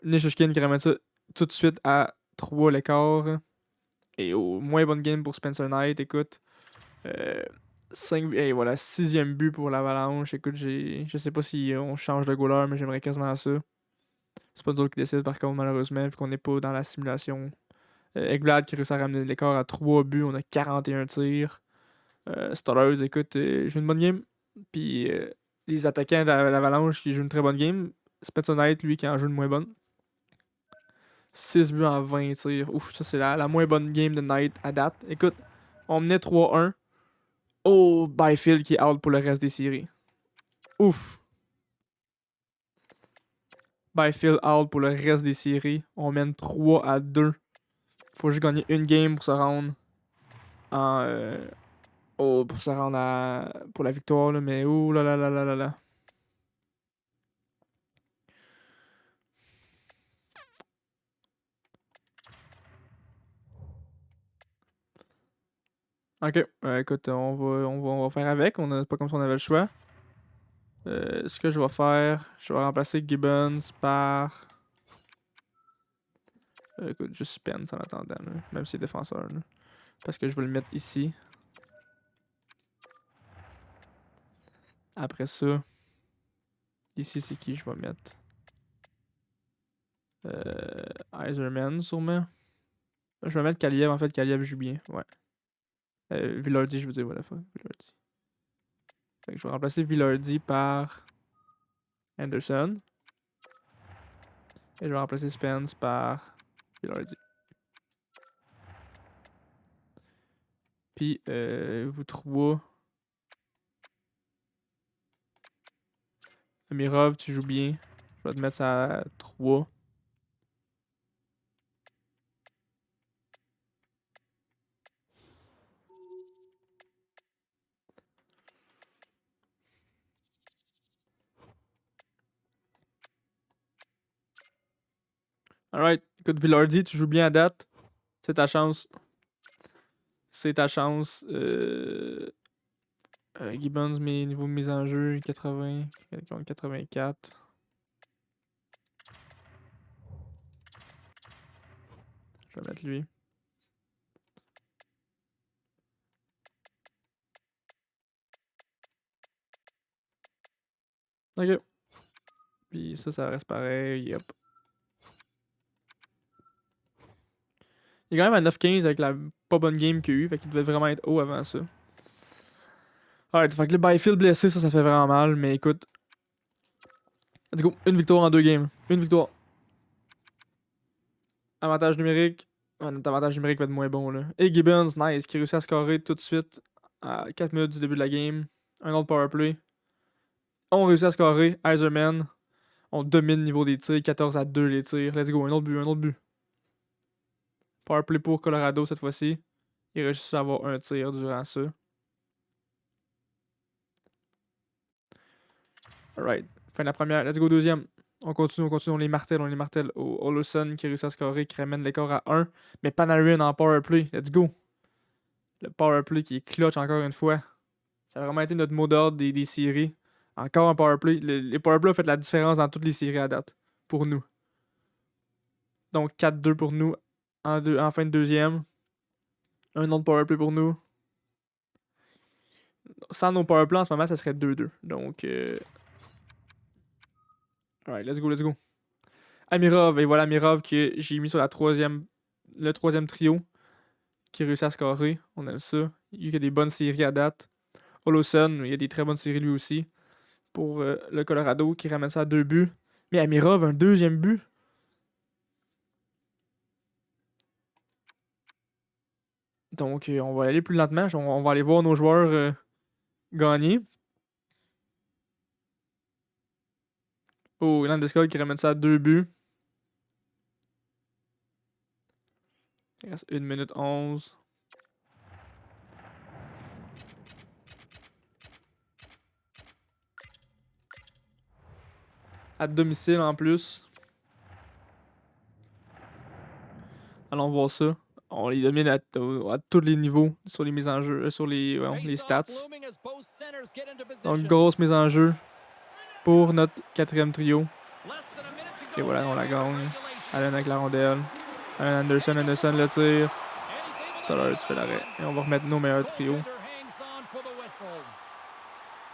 Nishushkin qui ramène ça tout de suite à 3 l'écart. Et au moins bonne game pour Spencer Knight. Écoute, 5, et voilà, 6e but pour l'Avalanche. Écoute, je sais pas si on change de goaler, mais j'aimerais quasiment ça. C'est pas nous autres qui décident par contre, malheureusement, vu qu'on n'est pas dans la simulation. Ekblad qui réussit à ramener l'écart à 3 buts. On a 41 tirs. Stollers, écoute, joue une bonne game. Puis les attaquants de l'Avalanche qui jouent une très bonne game. Spencer Knight, lui, qui en joue une moins bonne. 6 buts en 20 tirs. Ouf, ça c'est la moins bonne game de Knight à date. Écoute, on menait 3-1. Oh, Byfield qui est out pour le reste des séries. Ouf. Byfield out pour le reste des séries. On mène 3-2. Faut juste gagner une game pour se rendre. en, pour se rendre pour la victoire, là, mais ouh là là là là là là. Ok, écoute, on va faire avec. C'est pas comme si on avait le choix. Ce que je vais faire, je vais remplacer Gibbons par. Écoute, juste Spence en attendant, là, même si c'est défenseur. Là, parce que je vais le mettre ici. Après ça, ici, c'est qui je vais mettre? Iserman, sûrement. Je vais mettre Kaliev, en fait, Kaliev joue bien, ouais. Villardi, je veux dire, voilà, Villardi. Fait que je vais remplacer Villardi par Anderson. Et je vais remplacer Spence par Villardi. Puis, vous trois. Amirov, tu joues bien. Je vais te mettre ça à 3. Alright, écoute, Villardi, tu joues bien à date. C'est ta chance. C'est ta chance. Gibbons, niveau mise en jeu, 80, 84. Je vais mettre lui. Ok. Puis ça reste pareil. Yep. Il est quand même à 9-15 avec la pas bonne game qu'il a eu. Fait qu'il devait vraiment être haut avant ça. Alright, fait que le Byfield blessé, ça fait vraiment mal. Mais écoute. Let's go. Une victoire en 2 games. Une victoire. Avantage numérique. Notre avantage numérique va être moins bon là. Et Gibbons, nice, qui réussit à scorer tout de suite à 4 minutes du début de la game. Un autre powerplay. On réussit à scorer. Iserman. On domine le niveau des tirs. 14-2 les tirs. Let's go. Un autre but, un autre but. Powerplay pour Colorado cette fois-ci. Il réussit à avoir un tir durant ça. Alright. Fin de la première. Let's go deuxième. On continue. On les martèle. Olson qui réussit à scorer, qui ramène l'écart à 1. Mais Panarin en powerplay. Let's go. Le powerplay qui est clutch encore une fois. Ça a vraiment été notre mot d'ordre des séries. Encore un powerplay. Les powerplays ont fait la différence dans toutes les séries à date. Pour nous. Donc 4-2 pour nous en fin de deuxième. Un autre powerplay pour nous. Sans nos powerplays en ce moment, ça serait 2-2. Donc. Alright, let's go. Amirov, et voilà Amirov que j'ai mis sur le troisième trio. Qui réussit à scorer. On aime ça. Il y a des bonnes séries à date. Olson, il y a des très bonnes séries lui aussi. Pour le Colorado qui ramène ça à 2 buts. Mais Amirov, un deuxième but. Donc, on va aller plus lentement. On va aller voir nos joueurs gagner. Oh, Landeskog qui ramène ça à 2 buts. Il reste 1 minute 11. À domicile en plus. Allons voir ça. On les domine à tous les niveaux sur les mises en jeu, sur les stats. Donc, grosse mise en jeu pour notre quatrième trio. Et voilà, on la gagne. Allen avec la rondelle. Anderson le tire. Stoller, tu fais l'arrêt. Et on va remettre nos meilleurs trios.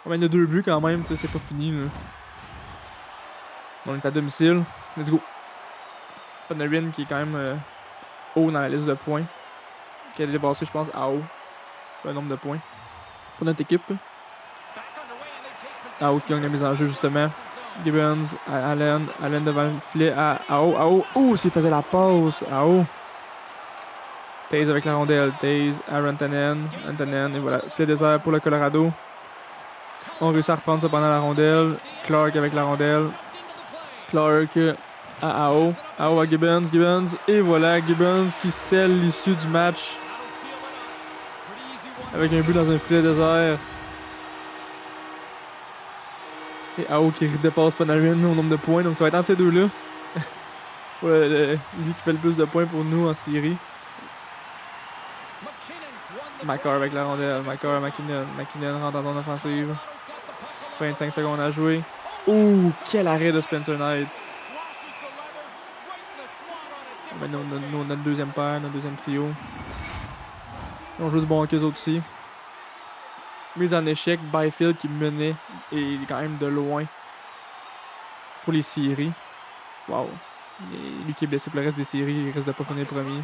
On a 2 buts quand même, c'est pas fini. Là. On est à domicile. Let's go. Panarin qui est quand même haut dans la liste de points. Qui a dépassé, je pense, à haut le nombre de points pour notre équipe. AO qui gagne la mise en jeu justement. Gibbons, Allen devant le filet à AO. Ouh, s'il faisait la passe, AO. Taze avec la rondelle, Taze à Rantanen, et voilà, filet désert pour le Colorado. On réussit à reprendre ça pendant la rondelle. Clark avec la rondelle. Clark à AO à Gibbons, et voilà, Gibbons qui scelle l'issue du match. Avec un but dans un filet désert. Et Ao qui dépasse Panarin au nombre de points. Donc ça va être entre ces deux-là. Lui qui fait le plus de points pour nous en série. McCarr avec la rondelle. McCarr, McKinnon. McKinnon rentre en zone offensive. 25 secondes à jouer. Ouh, quel arrêt de Spencer Knight. Maintenant, on a notre deuxième paire, notre deuxième trio. On joue du bon hockey eux autres aussi. Mise en échec, Byfield qui menait et quand même de loin pour les séries. Wow. Et lui qui est blessé pour le reste des séries, il risque de pas finir premier.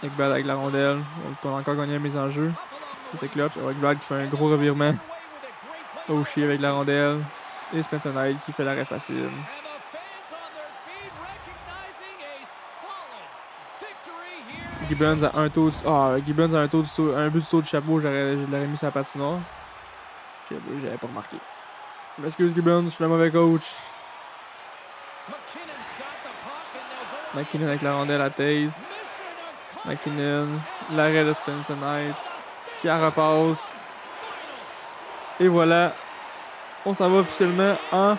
Ekblad avec la rondelle. On a encore gagné la mise en jeu. Ça c'est clutch. Ekblad qui fait un gros revirement. Oshie avec la rondelle. Et Spencer Knight qui fait l'arrêt facile. Gibbons a un taux. Gibbons a un taux un but du saut de chapeau, je l'aurais mis sur la patinoire. J'avais pas remarqué. M'excuse Gibbons, je suis le mauvais coach. McKinnon avec la rondelle à Taze. McKinnon, l'arrêt de Spencer Knight. Qui la repasse. Et voilà. On s'en va officiellement en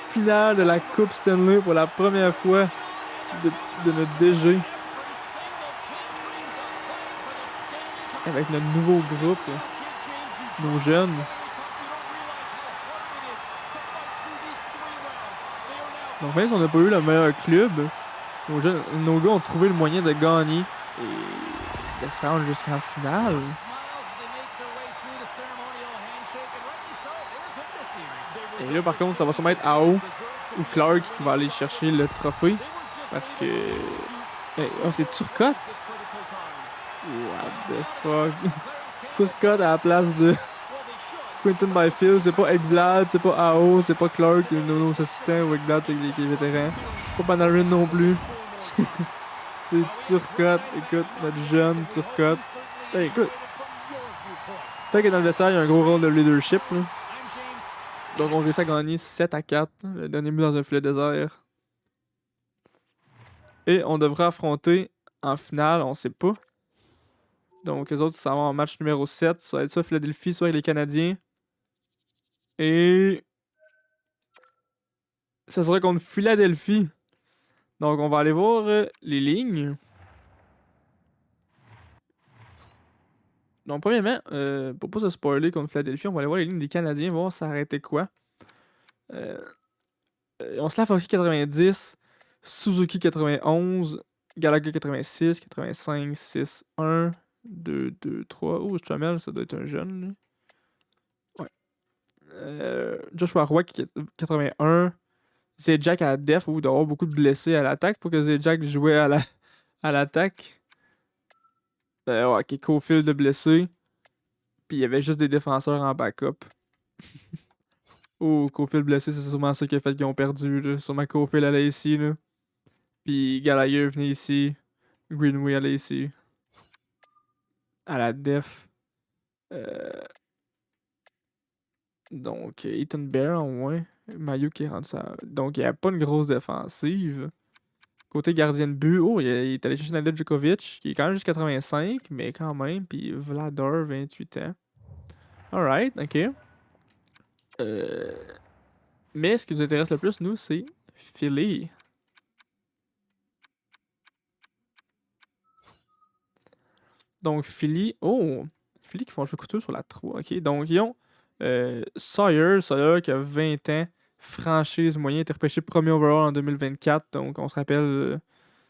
finale de la Coupe Stanley pour la première fois de notre DG. Avec notre nouveau groupe, nos jeunes. Donc même si on n'a pas eu le meilleur club, nos gars ont trouvé le moyen de gagner et de se rendre jusqu'en finale. Et là par contre, ça va sûrement être Ao ou Clark qui va aller chercher le trophée. Parce que... Oh, c'est Turcotte? What the fuck? Turcotte à la place de Quinton Byfield, c'est pas Ekblad, c'est pas Ao, c'est pas Clark, nos assistants, ou Ekblad, c'est les vétérans. Pas Panarin non plus. C'est Turcotte, écoute, notre jeune Turcotte. Ben écoute, peut-être que dans le vestiaire, il y a un gros rôle de leadership, là. Donc on réussit à gagner 7-4, le dernier but dans un filet désert. Et on devra affronter en finale, on sait pas. Donc les autres, ça va en match numéro 7. Ça va être ça, Philadelphie, soit avec les Canadiens. Et... ça sera contre Philadelphie. Donc on va aller voir les lignes. Donc premièrement, pour pas se spoiler contre Philadelphie, on va aller voir les lignes des Canadiens, voir ça arrêtait quoi. On se lave aussi 90, Suzuki 91, Gallagher 86, 85, 6, 1, 2, 2, 3. Oh, Stramel, ça doit être un jeune. Lui. Ouais. Joshua Roy 81. Zajac à la def. Il doit avoir beaucoup de blessés à l'attaque pour que Zajac jouait à l'attaque. Ouais, Cofield de blessé. Puis il y avait juste des défenseurs en backup. Oh, Cofield blessé, c'est sûrement ça qui a fait qu'ils ont perdu. Là. Sûrement Cofield allait ici. Là. Puis Gallagher venait ici. Greenway allait ici. À la def. Donc, Ethan Bear, au moins. Mayu qui est rendu ça. Donc, il n'y a pas une grosse défensive. Côté gardien de but, il est allé chercher Nadal Djokovic, qui est quand même juste 85, mais quand même. Puis Vlador, 28 ans. Alright, ok. Mais ce qui nous intéresse le plus, nous, c'est Philly. Donc, Philly. Oh! Philly qui font un jeu couture sur la 3. Ok, donc ils ont Sawyer qui a 20 ans, franchise moyen, été repêché premier overall en 2024. Donc, on se rappelle,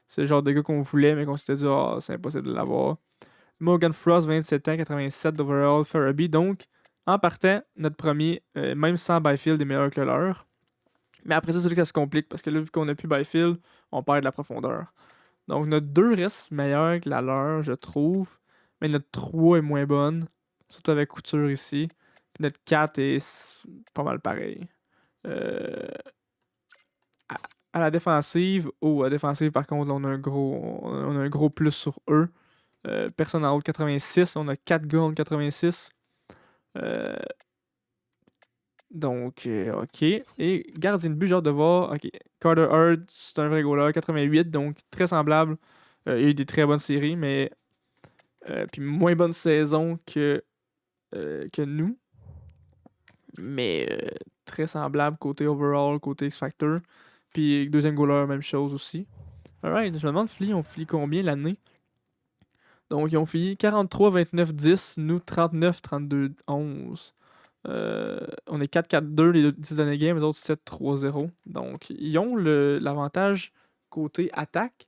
c'est le genre de gars qu'on voulait, mais qu'on s'était dit, c'est impossible de l'avoir. Morgan Frost, 27 ans, 87 d'overall, Farabee. Donc, en partant, notre premier, même sans Byfield, est meilleur que le leur. Mais après ça, c'est là que ça se complique, parce que là, vu qu'on n'a plus Byfield, on perd de la profondeur. Donc, notre 2 reste meilleur que la leur, je trouve. Mais notre 3 est moins bonne. Surtout avec Couture ici. Puis notre 4 est pas mal pareil. À la défensive, à la défensive, par contre, là, on a un gros plus sur eux. Personne en haut de 86. On a 4 gars en 86. Donc, ok. Et gardien de but, j'ai hâte de voir. Ok. Carter Hart, c'est un vrai goaler. 88, donc très semblable. Il y a eu des très bonnes séries, mais Puis moins bonne saison que nous. Mais très semblable côté overall, côté X-Factor. Puis deuxième goaler, même chose aussi. Alright, je me demande, Philly, on finit combien l'année? Donc, ils ont fini 43-29-10, nous 39-32-11. On est 4-4-2 les 10 derniers games, les autres 7-3-0. Donc, ils ont l'avantage côté attaque,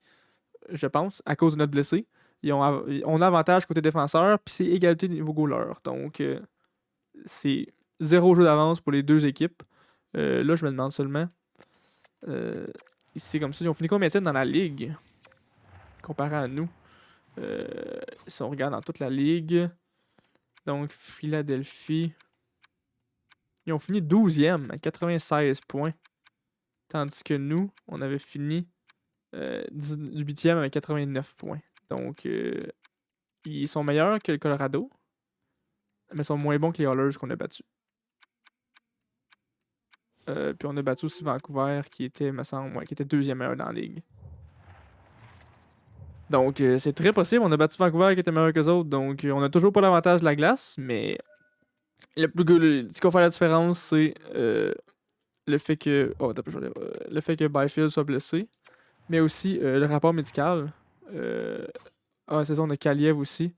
je pense, à cause de notre blessé. On a l'avantage côté défenseur, puis c'est égalité niveau goaler. Donc, c'est 0 jeu d'avance pour les deux équipes. Là, je me demande seulement. C'est comme ça, ils ont fini combien de temps dans la ligue comparé à nous? Si on regarde dans toute la ligue. Donc, Philadelphie. Ils ont fini 12e à 96 points. Tandis que nous, on avait fini 18e avec 89 points. Donc, ils sont meilleurs que le Colorado. Mais ils sont moins bons que les Oilers qu'on a battus. Puis on a battu aussi Vancouver qui était, me semble, qui était deuxième meilleur dans la ligue. Donc, c'est très possible. On a battu Vancouver qui était meilleur que les autres. Donc, on a toujours pas l'avantage de la glace. Mais ce qui va faire la différence, c'est le fait que. Oh, attends, le fait que Byfield soit blessé. Mais aussi le rapport médical. La saison de Kaliev aussi.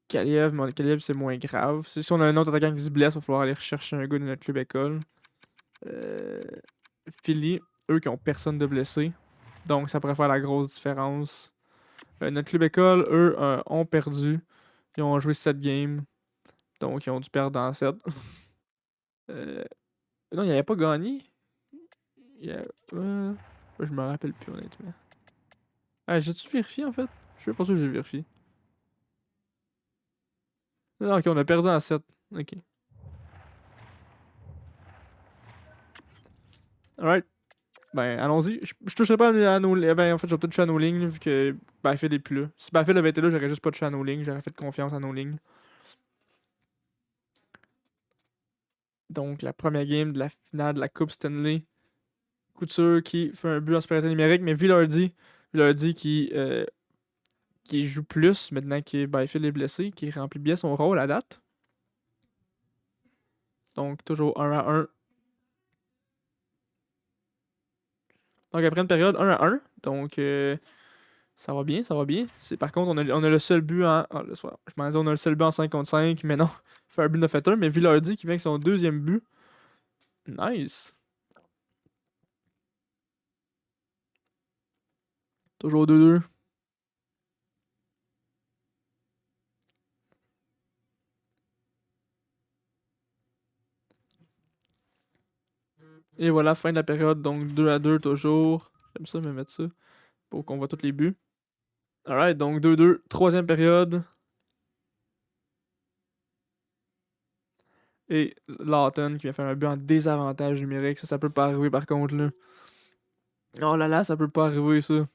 Kaliev, c'est moins grave. Si on a un autre attaquant qui se blesse, il va falloir aller rechercher un gars de notre club école. Philly, eux qui ont personne de blessé. Donc ça pourrait faire la grosse différence. Notre club école, eux, ont perdu. Ils ont joué 7 games. Donc ils ont dû perdre dans 7. Non, ils n'avaient pas gagné. Je me rappelle plus honnêtement. Ah, j'ai-tu vérifié en fait? Je sais pas sûr que j'ai vérifié. Non, ok, on a perdu en 7. Ok. Alright. Ben, allons-y. Je toucherai pas à nos lignes. Ben, en fait, je vais peut-être toucher à nos lignes vu que Byfield est plus là. Si Byfield avait été là, j'aurais juste pas touché à nos lignes. J'aurais fait confiance à nos lignes. Donc, la première game de la finale de la Coupe Stanley. Couture qui fait un but en supériorité numérique, mais Villardy qui joue plus maintenant que Byfield est blessé, qui remplit bien son rôle à date. Donc, toujours 1-1. Donc, après une période 1-1. Donc, ça va bien, ça va bien. Par contre, on a le seul but en. Ah, le soir. Je m'en disais, on a le seul but en 5 contre 5, mais non. Fait un but 9-1, mais Villardy qui vient avec son deuxième but. Nice. Toujours 2-2. Et voilà, fin de la période, donc 2-2 toujours. J'aime ça, me mettre ça pour qu'on voit tous les buts. Alright, donc 2-2, troisième période. Et Lawton qui vient faire un but en désavantage numérique. Ça peut pas arriver par contre là. Oh là là, ça peut pas arriver ça.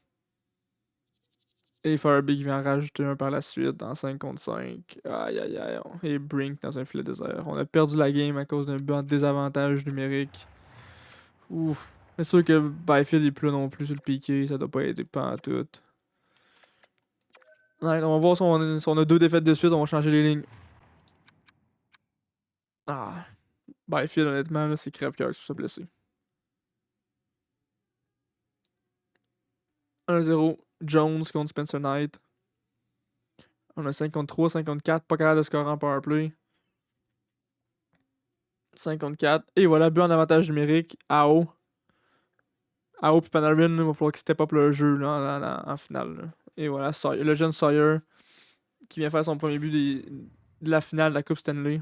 Et Farby qui vient en rajouter un par la suite dans 5 contre 5. Aïe aïe aïe. Et Brink dans un filet désert. On a perdu la game à cause d'un but en désavantage numérique. Ouf. C'est sûr que Byfield est plus là non plus sur le piqué. Ça doit pas aider pas en tout. Ouais, on va voir si on a deux défaites de suite. On va changer les lignes. Ah. Byfield, honnêtement, là, c'est crève-cœur que ça soit blessé. 1-0. Jones contre Spencer Knight. On a 5 contre 3, 5 contre 4. Pas capable de scorer en powerplay. 5 contre 4. Et voilà, but en avantage numérique. AO. AO puis Panarin, il va falloir qu'ils step up le jeu là, en finale. Là. Et voilà, le jeune Sawyer qui vient faire son premier but de la finale de la Coupe Stanley.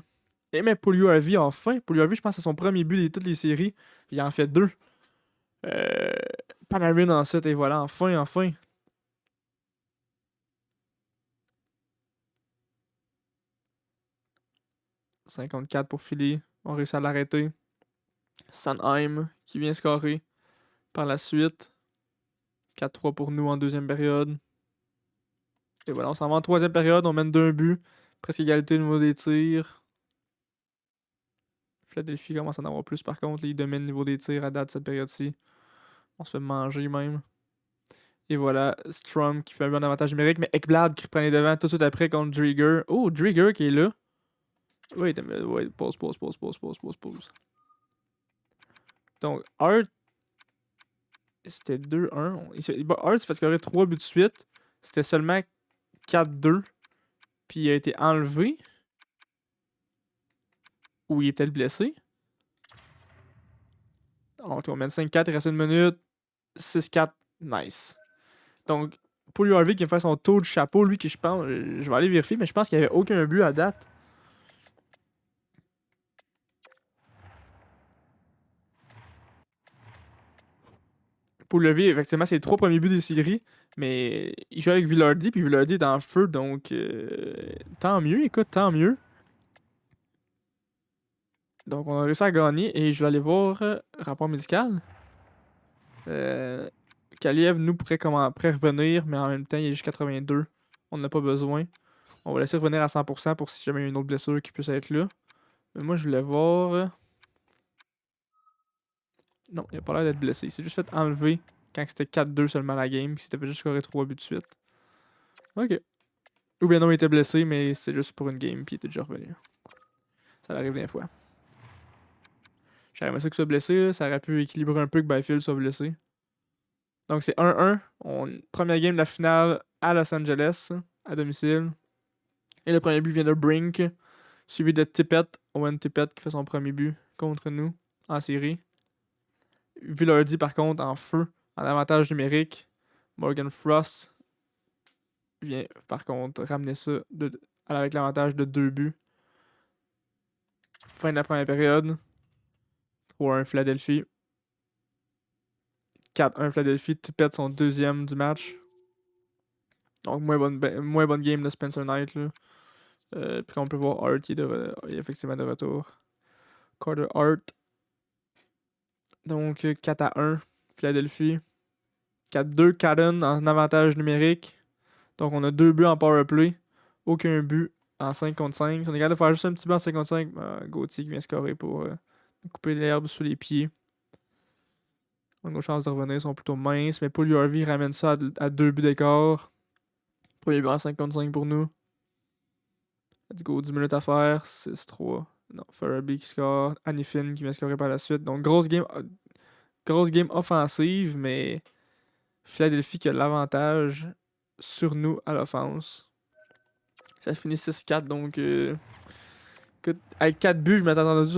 Et mais pour URV, enfin. Pour URV, je pense que c'est son premier but de toutes les séries. Il en fait 2. Panarin ensuite, et voilà, enfin. 54 pour Philly. On réussit à l'arrêter. Sanheim qui vient scorer par la suite. 4-3 pour nous en deuxième période. Et voilà, on s'en va en troisième période. On mène 2 buts. Presque égalité au niveau des tirs. Philadelphie commence à en avoir plus par contre. Ils dominent le niveau des tirs à date cette période-ci. On se fait manger même. Et voilà, Strom qui fait un bon avantage numérique, mais Ekblad qui prend les devants tout de suite après contre Drieger. Oh, Drieger qui est là. Wait, wait, pause. Donc, Hart, c'était 2-1. Hart s'est fait scorer 3 buts de suite. C'était seulement 4-2. Puis il a été enlevé. Ou il est peut-être blessé. On mène 5-4, il reste une minute. 6-4, nice. Donc, Paul Harvey qui me fait son tour de chapeau, lui, qui je pense, je vais aller vérifier, mais je pense qu'il n'y avait aucun but à date. Paul Harvey, effectivement, c'est les 3 premiers buts des séries, mais il joue avec Villardy, puis Villardy est en feu, donc tant mieux, écoute, tant mieux. Donc, on a réussi à gagner, et je vais aller voir rapport médical. Kaliev, nous, pourrait revenir, mais en même temps, il est juste 82. On n'en a pas besoin. On va laisser revenir à 100% pour si jamais il y a une autre blessure qui puisse être là. Mais moi, je voulais voir. Non, il a pas l'air d'être blessé. Il s'est juste fait enlever quand c'était 4-2 seulement la game. Il s'était fait juste scorer 3 buts de suite. Ok. Ou bien non, il était blessé, mais c'est juste pour une game, puis il était déjà revenu. Ça arrive des fois. J'aurais aimé ça qu'il soit blessé, là. Ça aurait pu équilibrer un peu que Byfield soit blessé. Donc c'est 1-1. Première game de la finale à Los Angeles, à domicile. Et le premier but vient de Brink, suivi de Tippett, Owen Tippett qui fait son premier but contre nous en série. Villardy par contre en feu, en avantage numérique. Morgan Frost vient par contre ramener ça avec l'avantage de 2 buts. Fin de la première période. 3-1 Philadelphie. 4-1 Philadelphie. Tippett son deuxième du match. Donc moins bonne game de Spencer Knight là. Puis on peut voir Hart qui est effectivement de retour. Carter Hart. Donc 4-1 Philadelphie. 4-2 Cadden en avantage numérique. Donc on a 2 buts en powerplay. Aucun but en 5 contre 5. Si on est capable de faire juste un petit but en 5 contre 5, Gauthier qui vient scorer pour couper l'herbe sous les pieds. Donc nos chances de revenir sont plutôt minces. Mais Paul Harvey ramène ça à 2 buts d'écart. Premier but en 5 contre 5 pour nous. Let's go, 10 minutes à faire. 6-3. Non, Farabee qui score. Anifin qui vient scorer par la suite. Donc grosse game offensive, mais Philadelphie qui a l'avantage sur nous à l'offense. Ça finit 6-4, donc avec 4 buts, je m'attendais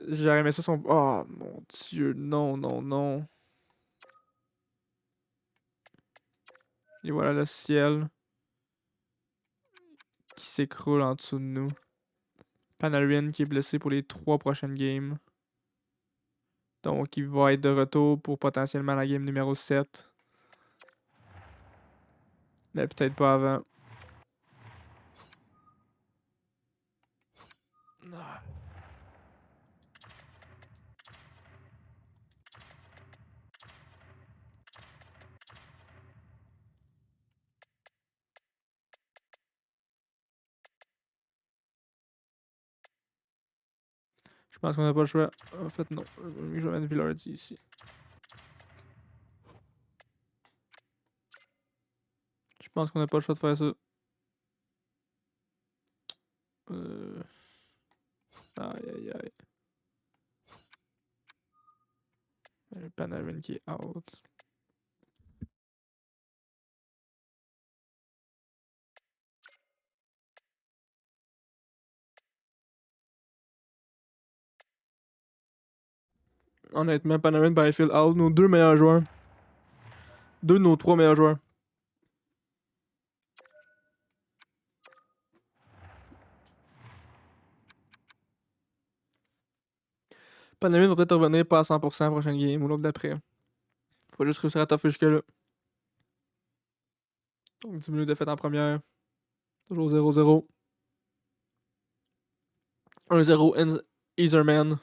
j'aurais aimé ça son. Oh mon dieu, non. Et voilà le ciel qui s'écroule en dessous de nous. Panarin qui est blessé pour les 3 prochaines games. Donc il va être de retour pour potentiellement la game numéro 7. Mais peut-être pas avant. Je pense qu'on n'a pas le choix. En fait, non. Je vais mettre Villardy ici. Je pense qu'on n'a pas le choix de faire ça. Aïe. Panarin qui est out. Honnêtement, Panarin, Byfield out. Nos 2 meilleurs joueurs. 2 de nos 3 meilleurs joueurs. Panarin va peut-être revenir pas à 100% la prochaine game ou l'autre d'après. Faut juste réussir à toffer jusque-là. Donc 10 minutes de fête en première. Toujours 0-0. 1-0 Easerman.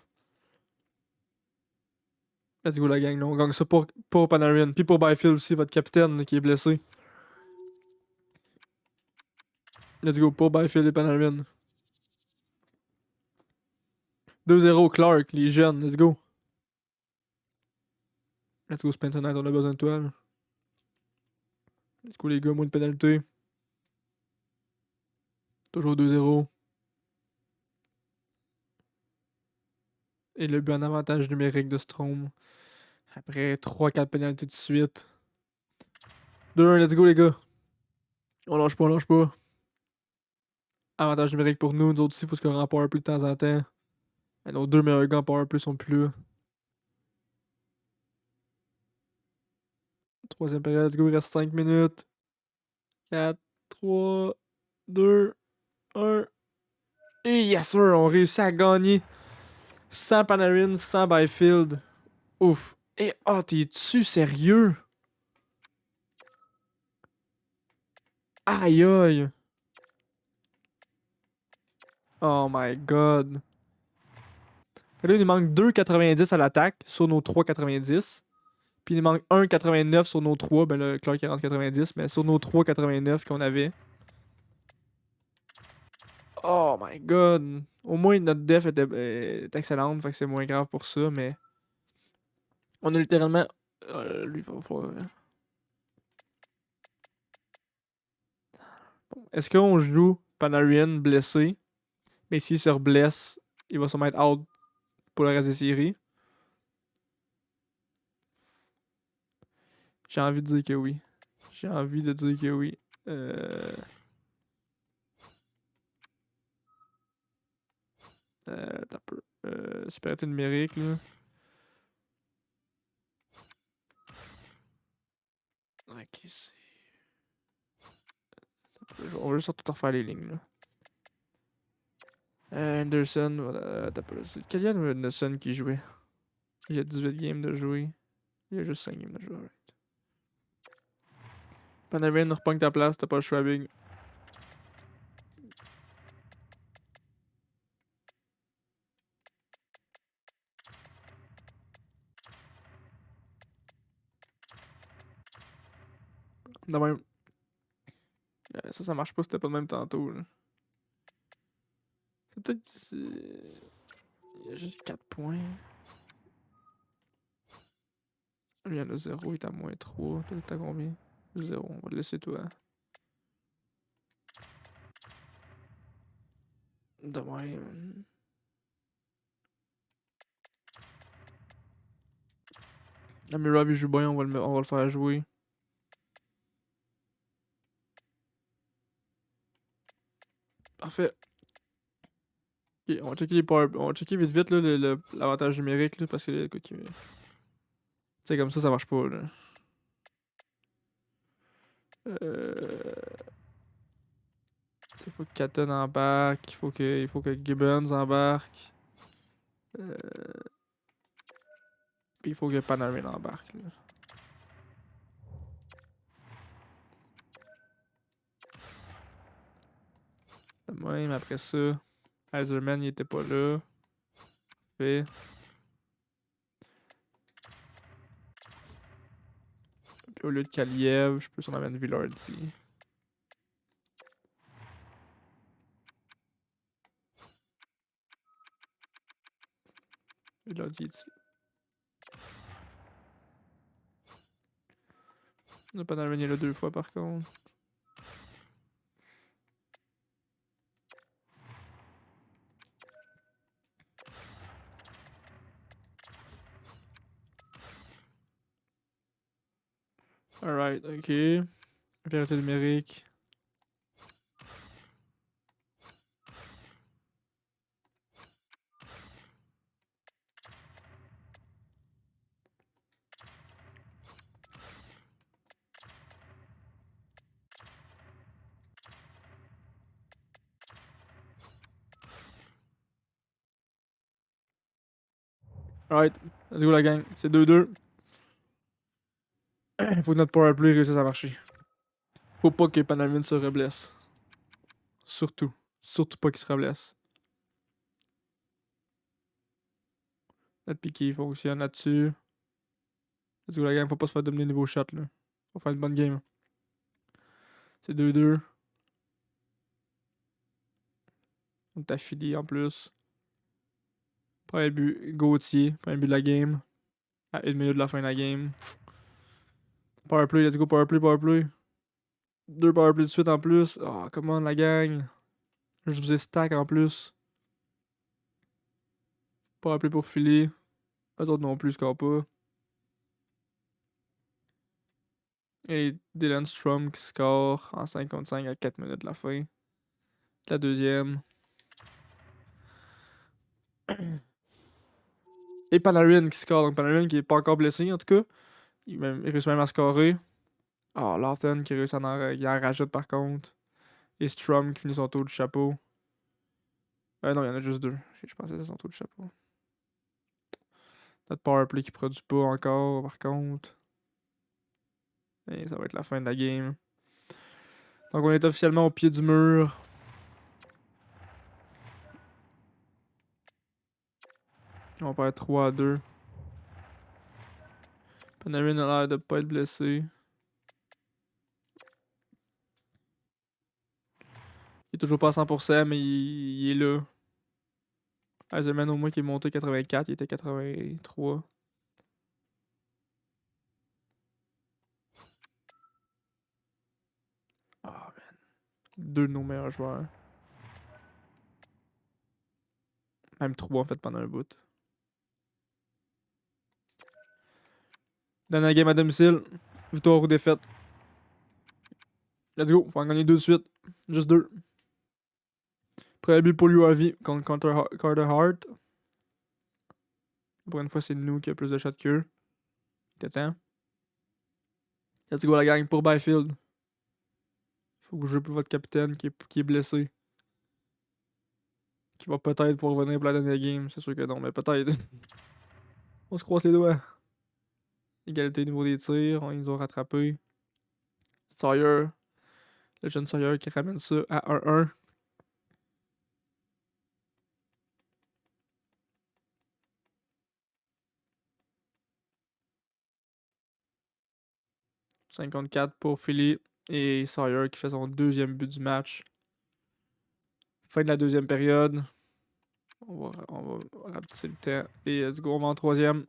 Let's go la gang. On gagne ça pour Panarin. Puis pour Byfield aussi, votre capitaine qui est blessé. Let's go pour Byfield et Panarin. 2-0 Clark, les jeunes. Let's go. Let's go Spencer Knight, on a besoin de toi. Là. Let's go les gars, moins de pénalité. Toujours 2-0. Et le but en avantage numérique de Strom. Après 3-4 pénalités de suite. 2-1, let's go les gars. On lâche pas, on lâche pas. Avantage numérique pour nous. Nous autres aussi, faut se qu'on en powerplay de temps en temps. Et nos deux meilleurs gars en powerplay sont plus là. Troisième période, let's go, il reste 5 minutes. 4, 3, 2, 1. Et yes sir, on réussit à gagner. Sans Panarin, sans Byfield. Ouf. Et oh, t'es-tu sérieux? Aïe aïe. Oh my god. Là, il nous manque 2,90 à l'attaque sur nos 3,90. Puis il nous manque 1,89 sur nos 3. Ben là, Clark 40,90. Mais sur nos 3,89 qu'on avait. Oh my god. Au moins, notre def est excellente. Fait que c'est moins grave pour ça. Mais. On a littéralement. Lui, il va falloir. Est-ce qu'on joue Panarin blessé? Mais s'il se reblesse, il va sûrement être out pour le reste des séries. J'ai envie de dire que oui. J'ai envie de dire que oui. T'as peu. Supériorité numérique, là. Ok, c'est. On va juste tout refaire les lignes, là. Anderson, voilà. T'as peu. C'est Kylian ou Anderson qui jouait? Il y a 18 games de jouer. Il y a juste 5 games de jouer, right. Panarin, repogne ta place, t'as pas le choix, big. De même. Ça marche pas, c'était pas le même tantôt, là. C'est peut-être. Il y a juste 4 points. Lui, il y en a 0, il est à moins 3. Toi, t'as combien? 0, on va te laisser toi. De même. Ah, mais Rob il joue bien, on va le faire jouer. Parfait. Ok, on va checker on va checker vite vite l'avantage numérique là, parce que tu sais comme ça marche pas là. Il faut que Catton embarque, il faut que Gibbons embarque. Puis il faut que Panarin embarque. Là. De même, après ça, Eiserman il était pas là. Fait. Puis au lieu de Kaliev, je peux s'en amener Villardi. Villardi est ici. On n'a pas d'amener là 2 fois par contre. Alright, ok. Vérité numérique. Alright, let's go la gang. C'est 2-2. Faut que notre powerplay réussisse à marcher. Faut pas que Panarin se reblesse. Surtout. Surtout pas qu'il se reblesse. Notre piqué fonctionne là-dessus. Let's go la gang, faut pas se faire dominer niveau shot là. Faut faire une bonne game. C'est 2-2. On est affilié en plus. Premier but, Gauthier. Premier but de la game. À 1 minute de la fin de la game. Powerplay, let's go, powerplay, powerplay. 2 powerplay de suite en plus. Oh, comment la gang. Je vous ai stack en plus. Powerplay pour Philly. Eux autres non plus, score pas. Et Dylan Strom qui score en 5 contre 5 à 4 minutes de la fin. La deuxième. Et Panarin qui score. Donc Panarin qui est pas encore blessé en tout cas. Il réussit même à scorer. Ah, Lawton qui réussit il en rajoute par contre. Et Strom qui finit son tour du chapeau. Non, il y en a juste 2. Je pensais que c'était son tour du chapeau. Notre powerplay qui produit pas encore par contre. Et ça va être la fin de la game. Donc on est officiellement au pied du mur. On perd 3-2. Panarin a l'air de pas être blessé. Il est toujours pas à 100%, mais il est là. Eisenman au moins qui est monté 84, il était 83. Ah, man. 2 de nos meilleurs joueurs. Même 3 en fait pendant un bout. Dernière game à domicile. Victoire ou défaite. Let's go. Faut en gagner 2 de suite. Juste 2. Premier but pour l'URV contre Carter Hart. Pour une fois, c'est nous qui a plus de shots qu'eux. C'était temps. Let's go la gang pour Byfield. Faut que vous jouez pour votre capitaine qui est blessé. Qui va peut-être pouvoir revenir pour la dernière game. C'est sûr que non, mais peut-être. On se croise les doigts. Égalité au niveau des tirs. Ils nous ont rattrapé. Sawyer. Le jeune Sawyer qui ramène ça à 1-1. « 54 pour Philly. Et Sawyer qui fait son deuxième but du match. Fin de la deuxième période. On va rapetisser le temps. Et let's go, on va en troisième.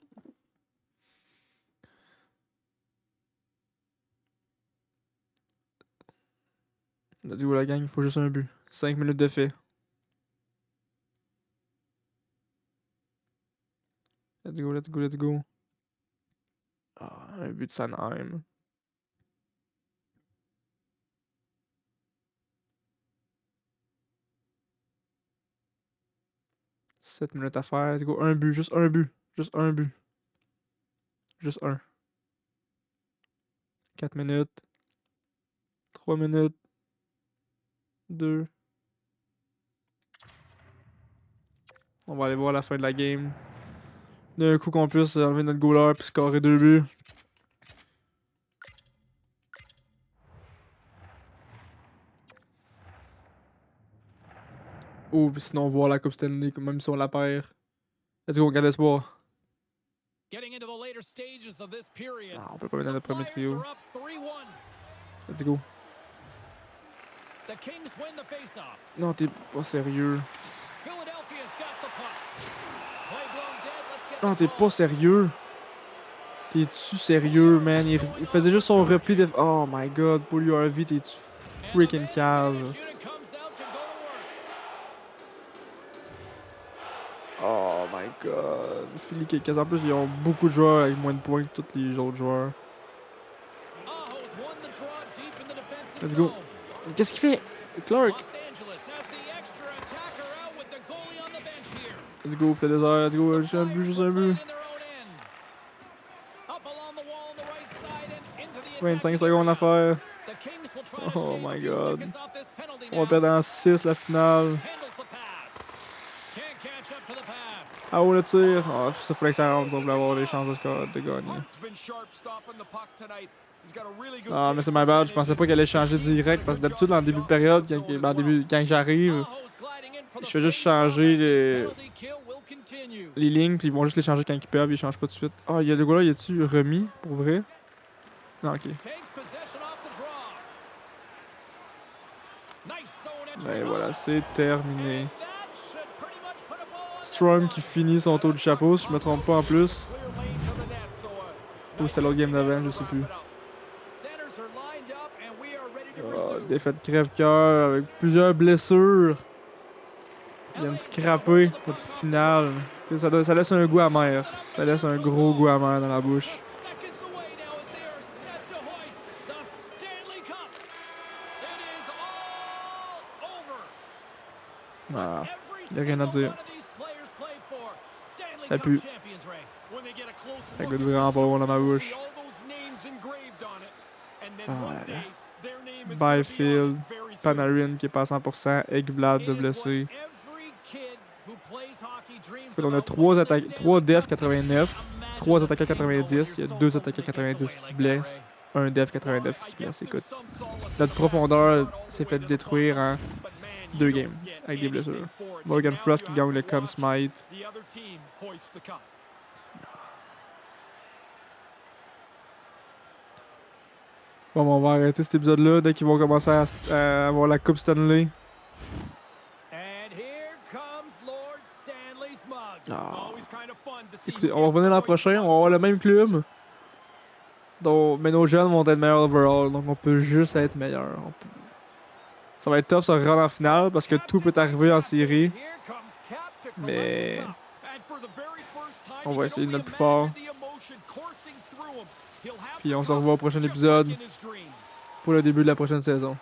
Let's go la gang, il faut juste un but. 5 minutes d'effet. Let's go, let's go, let's go. Ah, un but de Sanheim. « 7 minutes à faire. Let's go, un but, juste un but. Juste un but. Juste un. 4 minutes. 3 minutes. 2. On va aller voir la fin de la game. D'un coup qu'on puisse enlever notre goaler puis scorer 2 buts. Ou sinon voir la Coupe Stanley même si on la perd. Let's go, on garde espoir. Ah, on peut pas mettre dans notre premier trio. Let's go. Non, t'es pas sérieux. Non, t'es pas sérieux. T'es-tu sérieux, man? Il faisait juste son repli de... Oh my god, pour l'URV, t'es-tu freaking cave? Oh my god. Philly Cakes, en plus, ils ont beaucoup de joueurs avec moins de points que tous les autres joueurs. Let's go. Qu'est-ce qu'il fait? Clark. Let's go, fait des airs, let's go, juste un but, juste un but. 25 secondes à faire. Oh my god. On va perdre en 6 la finale. Ah oh le tir. Oh, ça fallait que ça rentre, on voulait avoir des chances de gagner. Ah mais c'est my bad, je pensais pas qu'elle allait changer direct parce que d'habitude dans le début de période, quand j'arrive, je fais juste changer les lignes puis ils vont juste les changer quand ils peuvent, ils changent pas tout de suite. Ah, il y a le gars là, y a-tu remis pour vrai? Non, ok. Ben voilà, c'est terminé. Strom qui finit son tour du chapeau, si je me trompe pas en plus. Ou c'est l'autre game d'avant, je sais plus. Défaite crève-cœur avec plusieurs blessures. Il vient de scraper notre finale. Ça laisse un goût amer. Ça laisse un gros goût amer dans la bouche. Ah, il n'y a rien à dire. Ça pue. Ça goûte vraiment pas bon dans ma bouche. Ah, là. Byfield, Panarin qui est pas à 100%, Ekblad de blessé. On a 3 def 89, 3 attaquants 90, il y a 2 attaquants 90 qui se blessent, un def 89 qui se blesse. Écoute, notre profondeur s'est fait détruire en 2 games avec des blessures. Morgan Frost qui gagne le Conn Smythe. Bon, on va arrêter cet épisode-là dès qu'ils vont commencer à avoir la Coupe Stanley. Ah. Écoutez, on va revenir l'an prochain, on va avoir le même club. Donc, mais nos jeunes vont être meilleurs overall, donc on peut juste être meilleurs. Ça va être tough se rendre en finale parce que tout peut arriver en série. Mais on va essayer de notre plus fort. Puis on se revoit au prochain épisode pour le début de la prochaine saison.